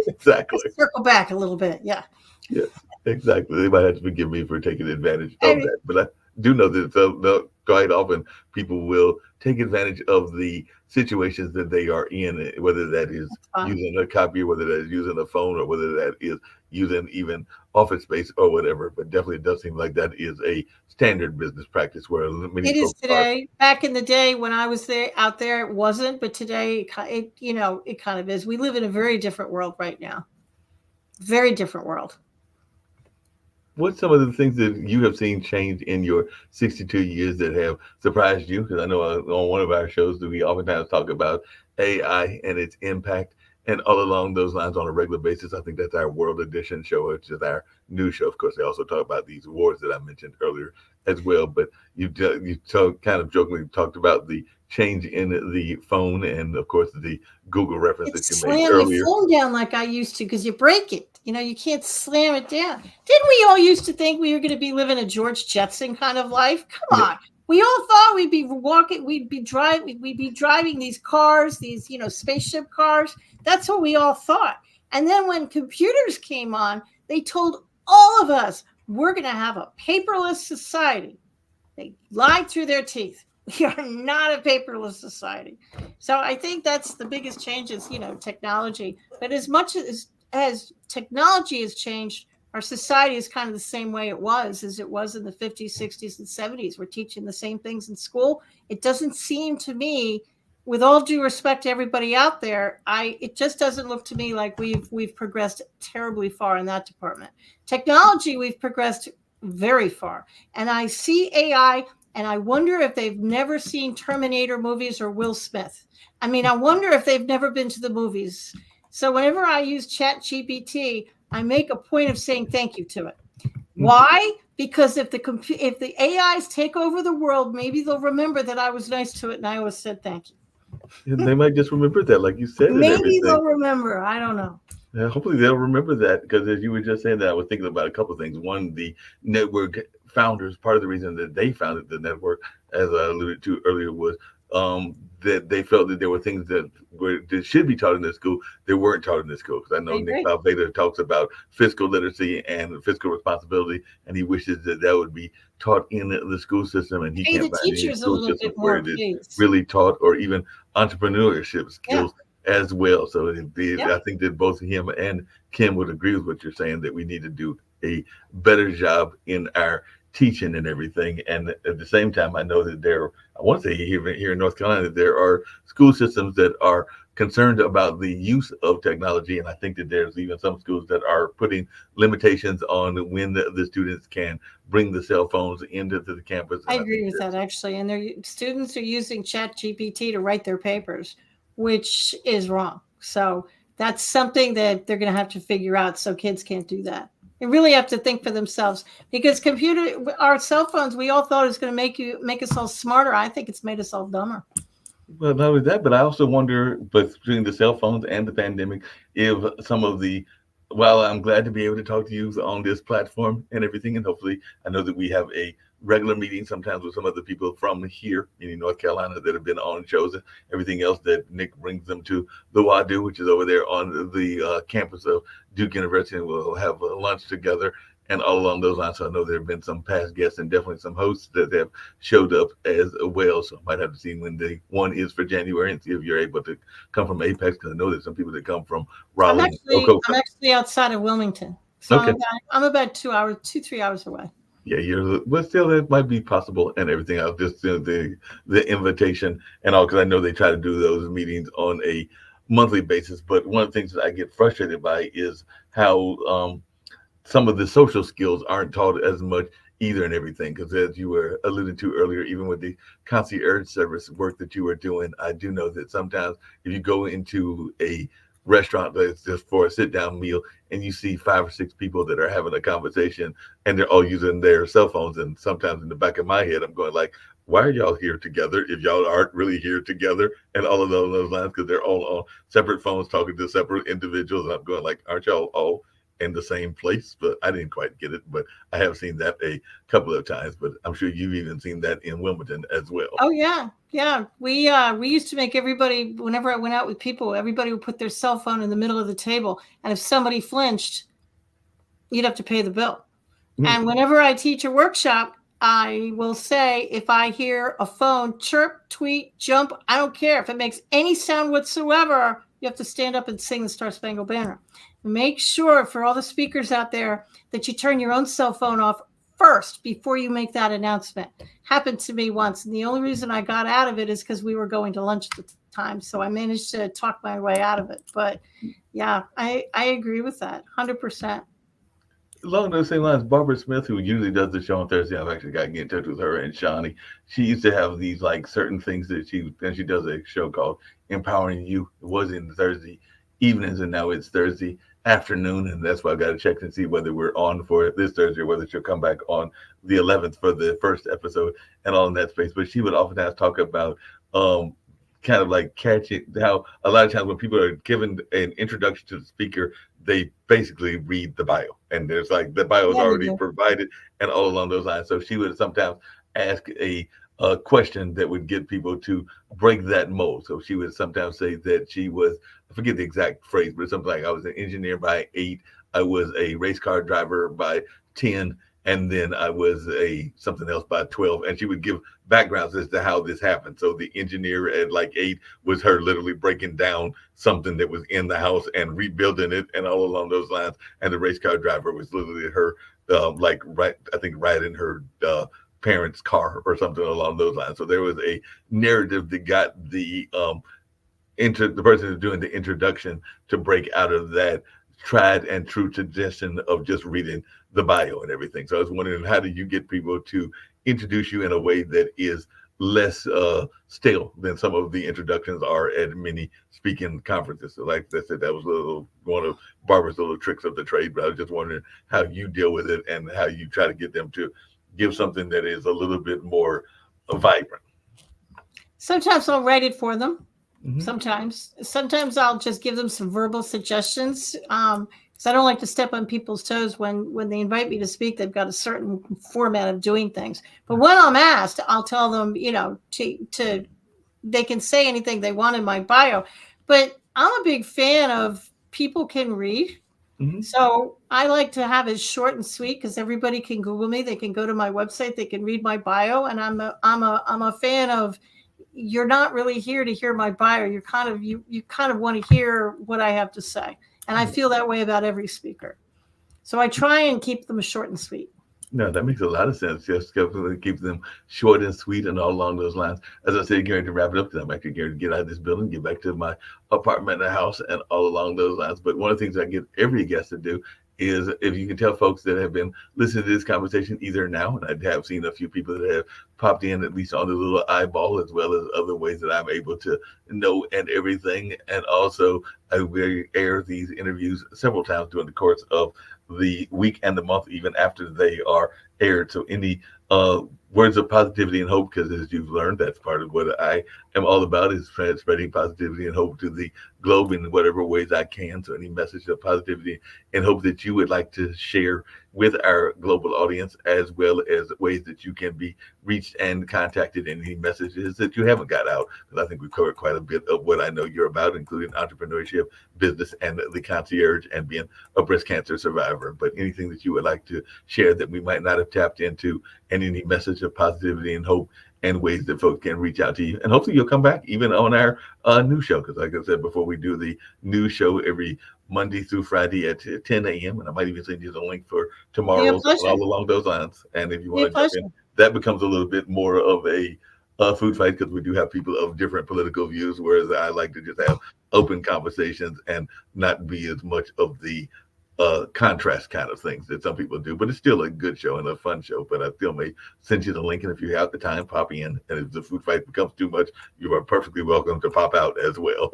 Exactly. Let's circle back a little bit. Yeah. Yes, exactly. They might have to forgive me for taking advantage of that, but I do know that quite often people will take advantage of the situations that they are in, whether that is using a copier, whether that is using a phone, or whether that is using even office space or whatever. But definitely, it does seem like that is a standard business practice where many It is folks are. today. Back in the day when I was there out there, it wasn't, but today it kind of is. We live in a very different world right now. Very different world. What's some of the things that you have seen change in your 62 years that have surprised you? Because I know on one of our shows that we oftentimes talk about AI and its impact. And all along those lines on a regular basis, I think that's our World Edition show, which is our new show. Of course, they also talk about these awards that I mentioned earlier as well. But kind of jokingly talked about the change in the phone and, of course, the Google reference that you made Slam your earlier. phone down like I used to because you break it. You can't slam it down. Didn't we all used to think we were going to be living a George Jetson kind of life? Come on. We all thought we'd be walking, we'd be driving these cars, these, spaceship cars. That's what we all thought. And then when computers came on, they told all of us we're going to have a paperless society. They lied through their teeth. We are not a paperless society. So I think that's the biggest change is, technology. But as much as technology has changed, our society is kind of the same way it was as it was in the 50s, 60s, and 70s. We're teaching the same things in school. It doesn't seem to me, with all due respect to everybody out there, it just doesn't look to me like we've progressed terribly far in that department. Technology, we've progressed very far. And I see AI, and I wonder if they've never seen Terminator movies or Will Smith. I mean, I wonder if they've never been to the movies. So whenever I use ChatGPT, I make a point of saying thank you to it. Why? Because if the AIs take over the world, maybe they'll remember that I was nice to it and I always said thank you. And they might just remember that, like you said. Maybe they'll remember. I don't know. Yeah, hopefully they'll remember that because as you were just saying that, I was thinking about a couple of things. One, the network founders, part of the reason that they founded the network, as I alluded to earlier, was that they felt that there were things that should be taught in this school that weren't taught in this school. Because I know Nick Valveda talks about fiscal literacy and fiscal responsibility, and he wishes that would be taught in the school system. And he can't find any school system where it is really taught, or even entrepreneurship skills as well. So I think that both him and Kim would agree with what you're saying, that we need to do a better job in our teaching and everything. And at the same time, I know that I want to say here in North Carolina, there are school systems that are concerned about the use of technology. And I think that there's even some schools that are putting limitations on when the students can bring the cell phones into the campus. I agree with that, actually. And their students are using ChatGPT to write their papers, which is wrong. So that's something that they're going to have to figure out, so kids can't do that. They really have to think for themselves, because our cell phones, we all thought it was going to make us all smarter. I think it's made us all dumber. Well, not only that, but I also wonder, between the cell phones and the pandemic, if some of while I'm glad to be able to talk to you on this platform and everything, and hopefully I know that we have a regular meeting sometimes with some of the people from here in North Carolina that have been on shows and everything else, that Nick brings them to the WADU, which is over there on the campus of Duke University, and we'll have lunch together and all along those lines. So I know there have been some past guests and definitely some hosts that have showed up as well. So I might have to see when the one is for January and see if you're able to come from Apex, because I know there's some people that come from Raleigh. I'm actually outside of Wilmington. So okay. I'm about 2-3 hours away. Yeah, but still, it might be possible and everything else. Just the invitation and all, because I know they try to do those meetings on a monthly basis. But one of the things that I get frustrated by is how some of the social skills aren't taught as much either and everything. Because as you were alluding to earlier, even with the concierge service work that you were doing, I do know that sometimes if you go into a restaurant that's just for a sit-down meal and you see 5 or 6 people that are having a conversation and they're all using their cell phones, and sometimes in the back of my head I'm going like, why are y'all here together if y'all aren't really here together? And all of those lines, because they're all on separate phones talking to separate individuals, and I'm going like, aren't y'all all in the same place? But I didn't quite get it, but I have seen that a couple of times. But I'm sure you've even seen that in Wilmington as well. Oh yeah. We used to make everybody, whenever I went out with people, everybody would put their cell phone in the middle of the table, and if somebody flinched, you'd have to pay the bill. And whenever I teach a workshop, I will say, if I hear a phone chirp, tweet, jump, I don't care if it makes any sound whatsoever, you have to stand up and sing the Star Spangled Banner. Make sure for all the speakers out there that you turn your own cell phone off first before you make that announcement. Happened to me once. And the only reason I got out of it is because we were going to lunch at the time. So I managed to talk my way out of it. But yeah, I agree with that 100%. Along those same lines, Barbara Smith, who usually does the show on Thursday, I've actually got to get in touch with her and Shawnee. She used to have these like certain things that she does a show called Empowering You. It was in Thursday evenings, and now it's Thursday afternoon, and that's why I got to check and see whether we're on for this Thursday or whether she'll come back on the 11th for the first episode and all in that space. But she would oftentimes talk about kind of like catching how a lot of times when people are given an introduction to the speaker, they basically read the bio, and there's like the bio is already provided and all along those lines. So she would sometimes ask a question that would get people to break that mold. So she would sometimes say that she was, I forget the exact phrase, but something like, I was an engineer by 8, I was a race car driver by 10, and then I was a something else by 12. And she would give backgrounds as to how this happened. So the engineer at like 8 was her literally breaking down something that was in the house and rebuilding it and all along those lines. And the race car driver was literally her, right in her parents' car or something along those lines. So there was a narrative that got the person who's doing the introduction to break out of that tried and true tradition of just reading the bio and everything. So I was wondering, how do you get people to introduce you in a way that is less stale than some of the introductions are at many speaking conferences? So like I said, that was one of Barbara's little tricks of the trade, but I was just wondering how you deal with it and how you try to get them to give something that is a little bit more vibrant. Sometimes I'll write it for them. Mm-hmm. Sometimes I'll just give them some verbal suggestions. Because I don't like to step on people's toes when they invite me to speak. They've got a certain format of doing things. But when I'm asked, I'll tell them, to they can say anything they want in my bio. But I'm a big fan of people can read. Mm-hmm. So I like to have it short and sweet because everybody can Google me. They can go to my website. They can read my bio. And I'm a fan of, you're not really here to hear my bio. You're you kind of want to hear what I have to say. And I feel that way about every speaker. So I try and keep them short and sweet. No, that makes a lot of sense. Just keep them short and sweet and all along those lines. As I said, going to wrap it up, because I'm actually going to get out of this building, get back to my apartment and house and all along those lines. But one of the things I get every guest to do is, if you can tell folks that have been listening to this conversation either now, and I have seen a few people that have popped in at least on the little eyeball, as well as other ways that I'm able to know and everything. And also I will air these interviews several times during the course of the week and the month, even after they are aired. So any words of positivity and hope, because as you've learned, that's part of what I am all about, is spreading positivity and hope to the globe in whatever ways I can. So any message of positivity and hope that you would like to share with our global audience, as well as ways that you can be reached and contacted, and any messages that you haven't got out, because I think we've covered quite a bit of what I know you're about, including entrepreneurship, business, and the concierge, and being a breast cancer survivor. But anything that you would like to share that we might not have tapped into, and any message of positivity and hope and ways that folks can reach out to you. And hopefully you'll come back even on our new show, because like I said before, we do the new show every Monday through Friday at 10 a.m. And I might even send you the link for tomorrow's, all along those lines. And if you want to jump in, that becomes a little bit more of a food fight, because we do have people of different political views, whereas I like to just have open conversations and not be as much of the contrast kind of things that some people do. But it's still a good show and a fun show. But I still may send you the link, and if you have the time, pop in. And if the food fight becomes too much, you are perfectly welcome to pop out as well.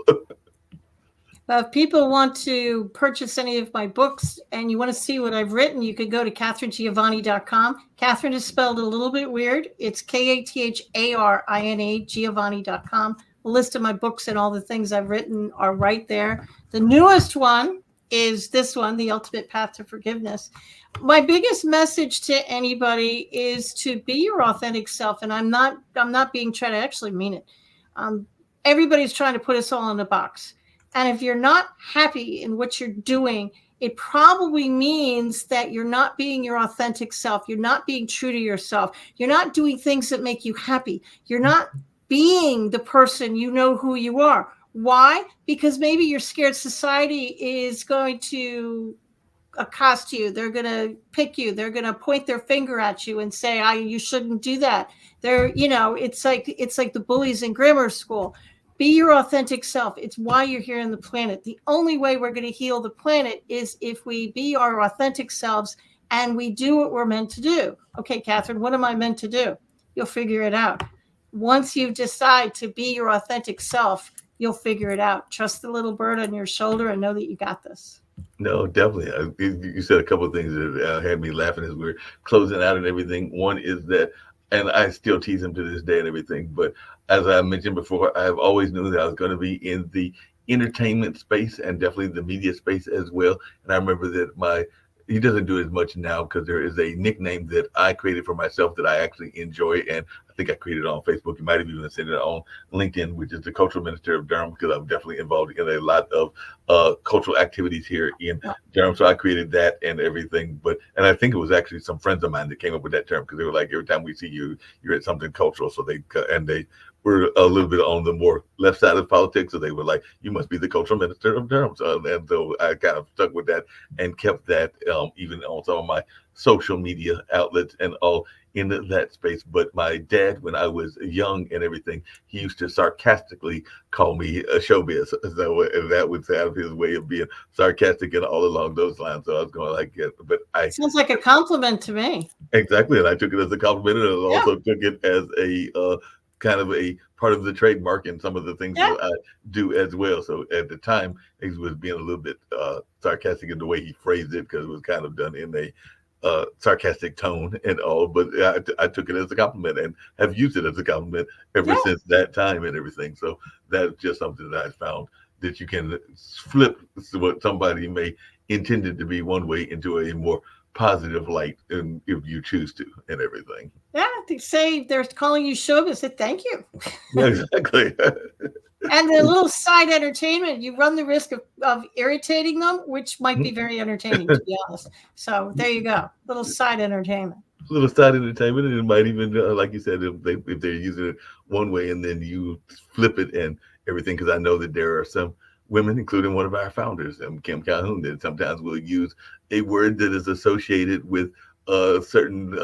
If people want to purchase any of my books and you want to see what I've written, you could go to KatherineGiovanni.com. Catherine is spelled a little bit weird. It's KATHARINE, Giovanni.com. A list of my books and all the things I've written are right there. The newest one is this one, The Ultimate Path to Forgiveness. My biggest message to anybody is to be your authentic self. And I'm not being tried. I actually mean it. Everybody's trying to put us all in a box. And if you're not happy in what you're doing, it probably means that you're not being your authentic self. You're not being true to yourself. You're not doing things that make you happy. You're not being the person you know who you are. Why? Because maybe you're scared society is going to accost you. They're going to pick you. They're going to point their finger at you and say, you shouldn't do that. It's like the bullies in grammar school. Be your authentic self. It's why you're here on the planet. The only way we're going to heal the planet is if we be our authentic selves and we do what we're meant to do. Okay, Catherine, what am I meant to do? You'll figure it out. Once you decide to be your authentic self, you'll figure it out. Trust the little bird on your shoulder and know that you got this. No, definitely. You said a couple of things that had me laughing as we were closing out and everything. One is that, and I still tease him to this day and everything, but as I mentioned before, I've always knew that I was going to be in the entertainment space and definitely the media space as well. And I remember that he doesn't do as much now because there is a nickname that I created for myself that I actually enjoy. And I think I created it on Facebook. You might have even seen it on LinkedIn, which is the Cultural Minister of Durham, because I'm definitely involved in a lot of cultural activities here in Durham. So I created that and everything. And I think it was actually some friends of mine that came up with that term because they were like, every time we see you, you're at something cultural. So they were a little bit on the more left side of politics. So they were like, you must be the Cultural Minister of Durham. So I kind of stuck with that and kept that even on some of my social media outlets and all in that space. But my dad, when I was young and everything, he used to sarcastically call me a showbiz. So that would sound his way of being sarcastic and all along those lines. So I was going like, yeah, but sounds like a compliment to me. Exactly. And I took it as a compliment and I also took it as a kind of a part of the trademark and some of the things that I do as well. So at the time, he was being a little bit sarcastic in the way he phrased it because it was kind of done in a sarcastic tone and all, but I took it as a compliment and have used it as a compliment ever since that time and everything. So that's just something that I found that you can flip what somebody may intended to be one way into a more positive light, and if you choose to and everything. Yeah, they say they're calling you showbiz. Say thank you. Yeah, exactly. And the little side entertainment, you run the risk of irritating them, which might be very entertaining, to be honest. So there you go, little side entertainment. Little side entertainment, and it might even, like you said, if they're using it one way and then you flip it and everything. Because I know that there are some women, including one of our founders, Kim Calhoun, that sometimes will use a word that is associated with certain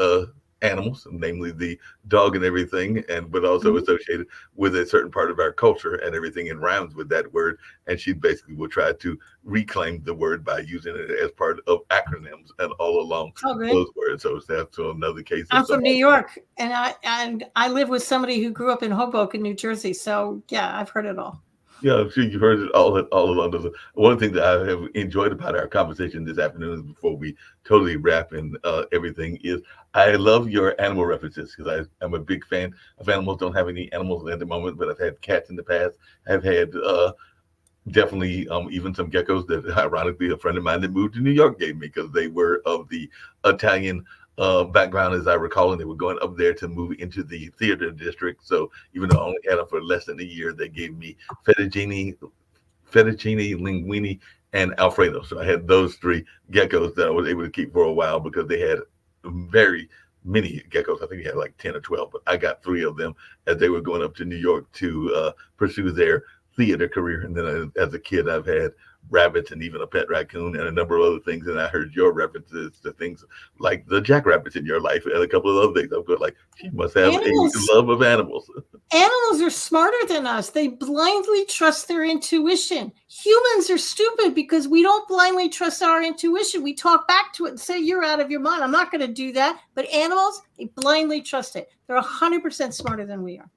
animals, namely the dog and everything, but also associated with a certain part of our culture and everything, and rhymes with that word. And she basically will try to reclaim the word by using it as part of acronyms and all along those words. So that's another case. I'm from New York, and I live with somebody who grew up in Hoboken, New Jersey. So yeah, I've heard it all. Yeah, I'm sure you've heard it all along. One thing that I have enjoyed about our conversation this afternoon, before we totally wrap and everything, is I love your animal references because I'm a big fan of animals. Don't have any animals at the moment, but I've had cats in the past. I've had definitely even some geckos that, ironically, a friend of mine that moved to New York gave me because they were of the Italian background, as I recall, and they were going up there to move into the theater district. So even though I only had them for less than a year, they gave me fettuccine, linguine, and Alfredo. So I had those three geckos that I was able to keep for a while because they had very many geckos. I think he had like 10 or 12, but I got 3 of them as they were going up to New York to pursue their theater career. And then as a kid, I've had rabbits and even a pet raccoon and a number of other things. And I heard your references to things like the jackrabbits in your life and a couple of other things. I was like, she must have a love of animals. Animals are smarter than us. They blindly trust their intuition. Humans are stupid because we don't blindly trust our intuition. We talk back to it and say, you're out of your mind. I'm not going to do that. But animals, they blindly trust it. They're 100% smarter than we are.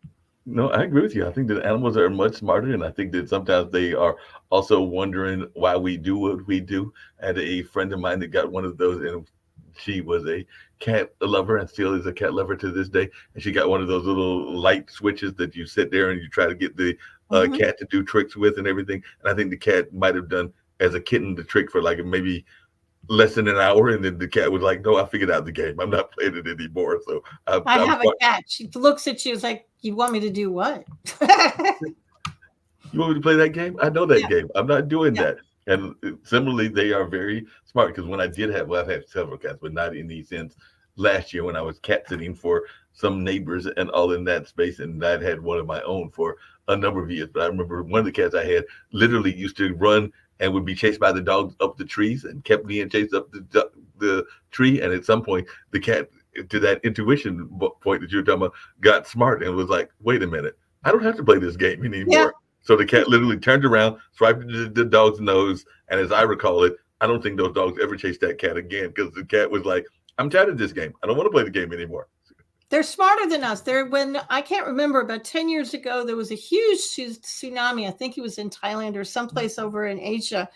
No, I agree with you. I think that animals are much smarter, and I think that sometimes they are also wondering why we do what we do. I had a friend of mine that got one of those, and she was a cat lover and still is a cat lover to this day. And she got one of those little light switches that you sit there and you try to get the cat to do tricks with and everything. And I think the cat might have done, as a kitten, the trick for like maybe less than an hour, and then the cat was like, no, I figured out the game. I'm not playing it anymore. So I have a cat. She looks at you, is like, you want me to do what? You want me to play that game? I know that game. I'm not doing that. And similarly, they are very smart, because when I've had several cats, but not in the sense last year when I was cat sitting for some neighbors and all in that space. And I'd had one of my own for a number of years. But I remember one of the cats I had literally used to run and would be chased by the dogs up the trees and kept being chased up the tree. And at some point, the cat, to that intuition point that you were talking about, got smart and was like, wait a minute, I don't have to play this game anymore. Yeah. So the cat literally turned around, swiped the dog's nose, and as I recall it, I don't think those dogs ever chased that cat again because the cat was like, I'm tired of this game. I don't want to play the game anymore. They're smarter than us. When I can't remember, about 10 years ago, there was a huge tsunami. I think it was in Thailand or someplace over in Asia.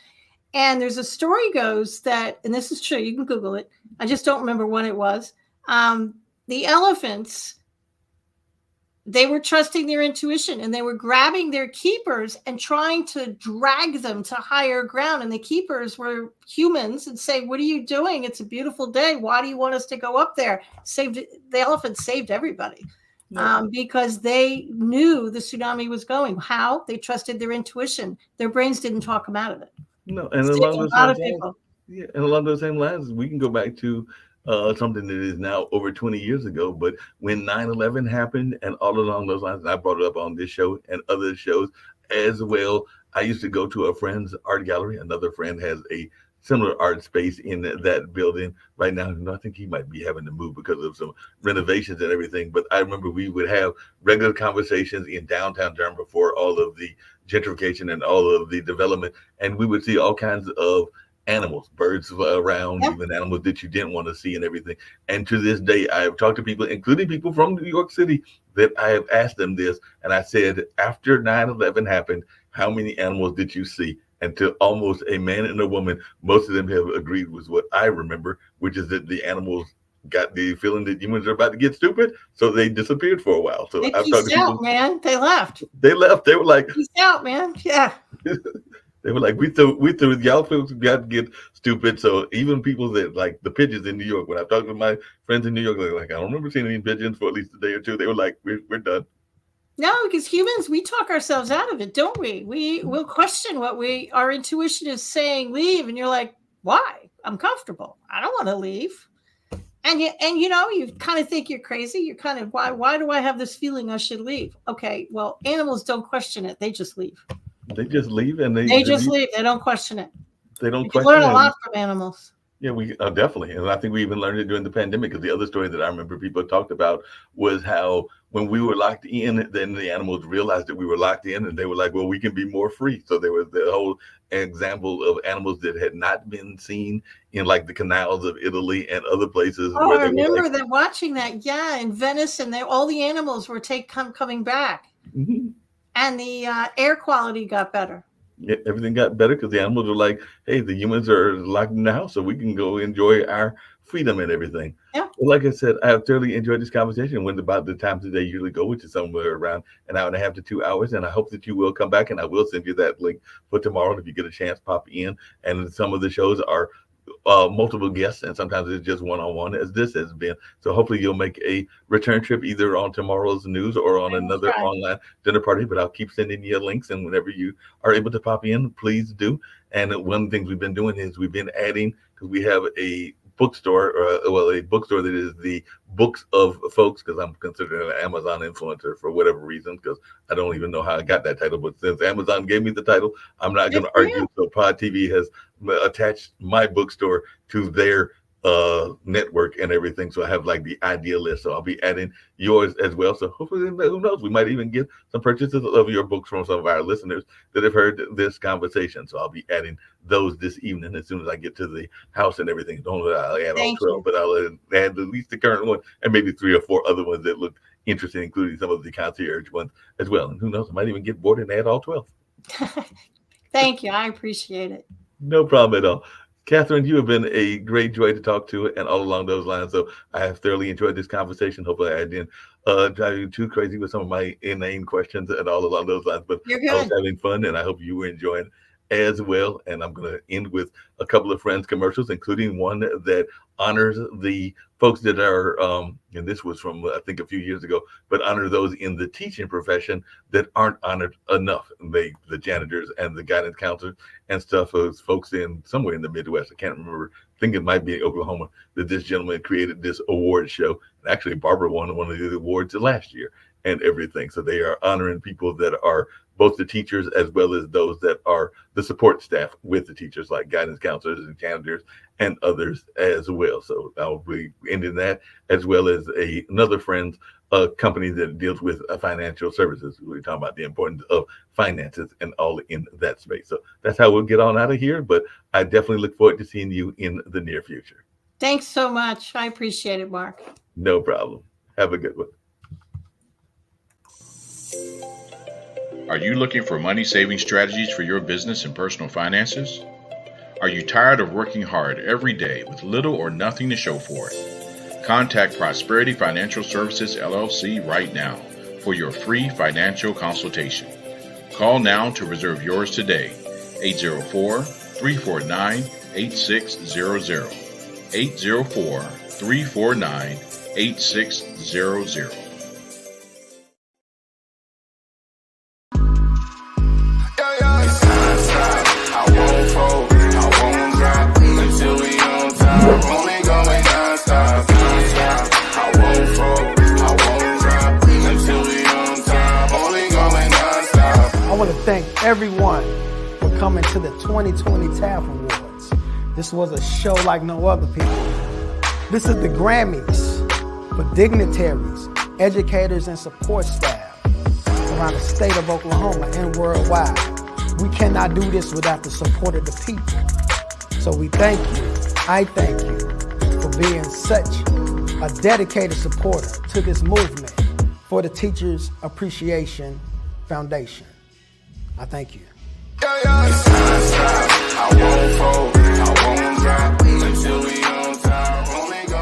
And there's a story goes that, and this is true, you can Google it. I just don't remember when it was. The elephants, they were trusting their intuition and they were grabbing their keepers and trying to drag them to higher ground. And the keepers were humans and say, what are you doing? It's a beautiful day. Why do you want us to go up there? The elephants saved everybody because they knew the tsunami was going. How? They trusted their intuition. Their brains didn't talk them out of it. No, and along those same lines, we can go back to something that is now over 20 years ago. But when 9/11 happened and all along those lines, and I brought it up on this show and other shows as well, I used to go to a friend's art gallery. Another friend has a similar art space in that building right now. I think he might be having to move because of some renovations and everything. But I remember we would have regular conversations in downtown Durham before all of the gentrification and all of the development. And we would see all kinds of animals, birds around, even animals that you didn't want to see and everything. And to this day, I have talked to people, including people from New York City, that I have asked them this. And I said, after 9/11 happened, how many animals did you see? And to almost a man and a woman, most of them have agreed with what I remember, which is that the animals got the feeling that humans are about to get stupid, so they disappeared for a while. So They I've talked to people, man. They left. They left. They were like, peace out, man. Yeah. They were like, we threw y'all folks got to get stupid. So even people that like the pigeons in New York, when I talked to my friends in New York, they're like, I don't remember seeing any pigeons for at least a day or two. They were like, we're done. No, because humans, we talk ourselves out of it, don't we? We will question what our intuition is saying, leave. And you're like, why? I'm comfortable. I don't want to leave. And you kind of think you're crazy. You're kind of, why do I have this feeling I should leave? Okay, well, animals don't question it. They just leave. They just leave and they just leave. They don't question it. They don't you question learn a lot from animals. Yeah, we definitely. And I think we even learned it during the pandemic, because the other story that I remember people talked about was how when we were locked in, then the animals realized that we were locked in and they were like, well, we can be more free. So there was the whole example of animals that had not been seen in like the canals of Italy and other places. Oh, I remember that watching that. Yeah, in Venice, and all the animals were coming back. Mm-hmm. And the air quality got better. Yeah, everything got better because the animals were like, hey, the humans are locked in the house, so we can go enjoy our freedom and everything. Yeah. Well, like I said, I have thoroughly enjoyed this conversation. When about the times that they usually go, which is somewhere around an hour and a half to 2 hours. And I hope that you will come back, and I will send you that link for tomorrow. If you get a chance, pop in. And some of the shows are multiple guests, and sometimes it's just one-on-one, as this has been. So hopefully you'll make a return trip either on tomorrow's news or on another online dinner party. But I'll keep sending you links, and whenever you are able to pop in, please do. And one of the things we've been doing is we've been adding, because we have a bookstore, a bookstore that is the books of folks, because I'm considered an Amazon influencer for whatever reason, because I don't even know how I got that title. But since Amazon gave me the title, I'm not going to argue. So Pod TV has attached my bookstore to their network and everything. So I have like the idea list. So I'll be adding yours as well. So hopefully, who knows, we might even get some purchases of your books from some of our listeners that have heard this conversation. So I'll be adding those this evening as soon as I get to the house and everything. Don't know that I'll add all 12, but I'll add at least the current one and maybe 3 or 4 other ones that look interesting, including some of the concierge ones as well. And who knows, I might even get bored and add all 12. Thank you. I appreciate it. No problem at all. Catherine, you have been a great joy to talk to, and all along those lines. So I have thoroughly enjoyed this conversation. Hopefully I didn't drive you too crazy with some of my inane questions and all along those lines, but I was having fun, and I hope you were enjoying as well. And I'm going to end with a couple of Friends commercials, including one that honors the folks that are, and this was from, I think, a few years ago, but honor those in the teaching profession that aren't honored enough. The janitors and the guidance counselors and stuff, those folks in somewhere in the Midwest. I can't remember. I think it might be Oklahoma, that this gentleman created this award show. And actually, Barbara won one of the awards last year and everything. So they are honoring people that are both the teachers as well as those that are the support staff with the teachers, like guidance counselors and janitors and others as well. So I'll be ending that, as well as another Friends company that deals with financial services. We're talking about the importance of finances and all in that space. So that's how we'll get on out of here. But I definitely look forward to seeing you in the near future. Thanks so much. I appreciate it, Mark. No problem. Have a good one. Are you looking for money-saving strategies for your business and personal finances? Are you tired of working hard every day with little or nothing to show for it? Contact Prosperity Financial Services, LLC right now for your free financial consultation. Call now to reserve yours today. 804-349-8600. 804-349-8600. I want to thank everyone for coming to the 2020 TAF Awards. This was a show like no other, people. This is the Grammys for dignitaries, educators, and support staff around the state of Oklahoma and worldwide. We cannot do this without the support of the people. So we thank you. I thank you for being such a dedicated supporter to this movement for the Teachers Appreciation Foundation. I thank you.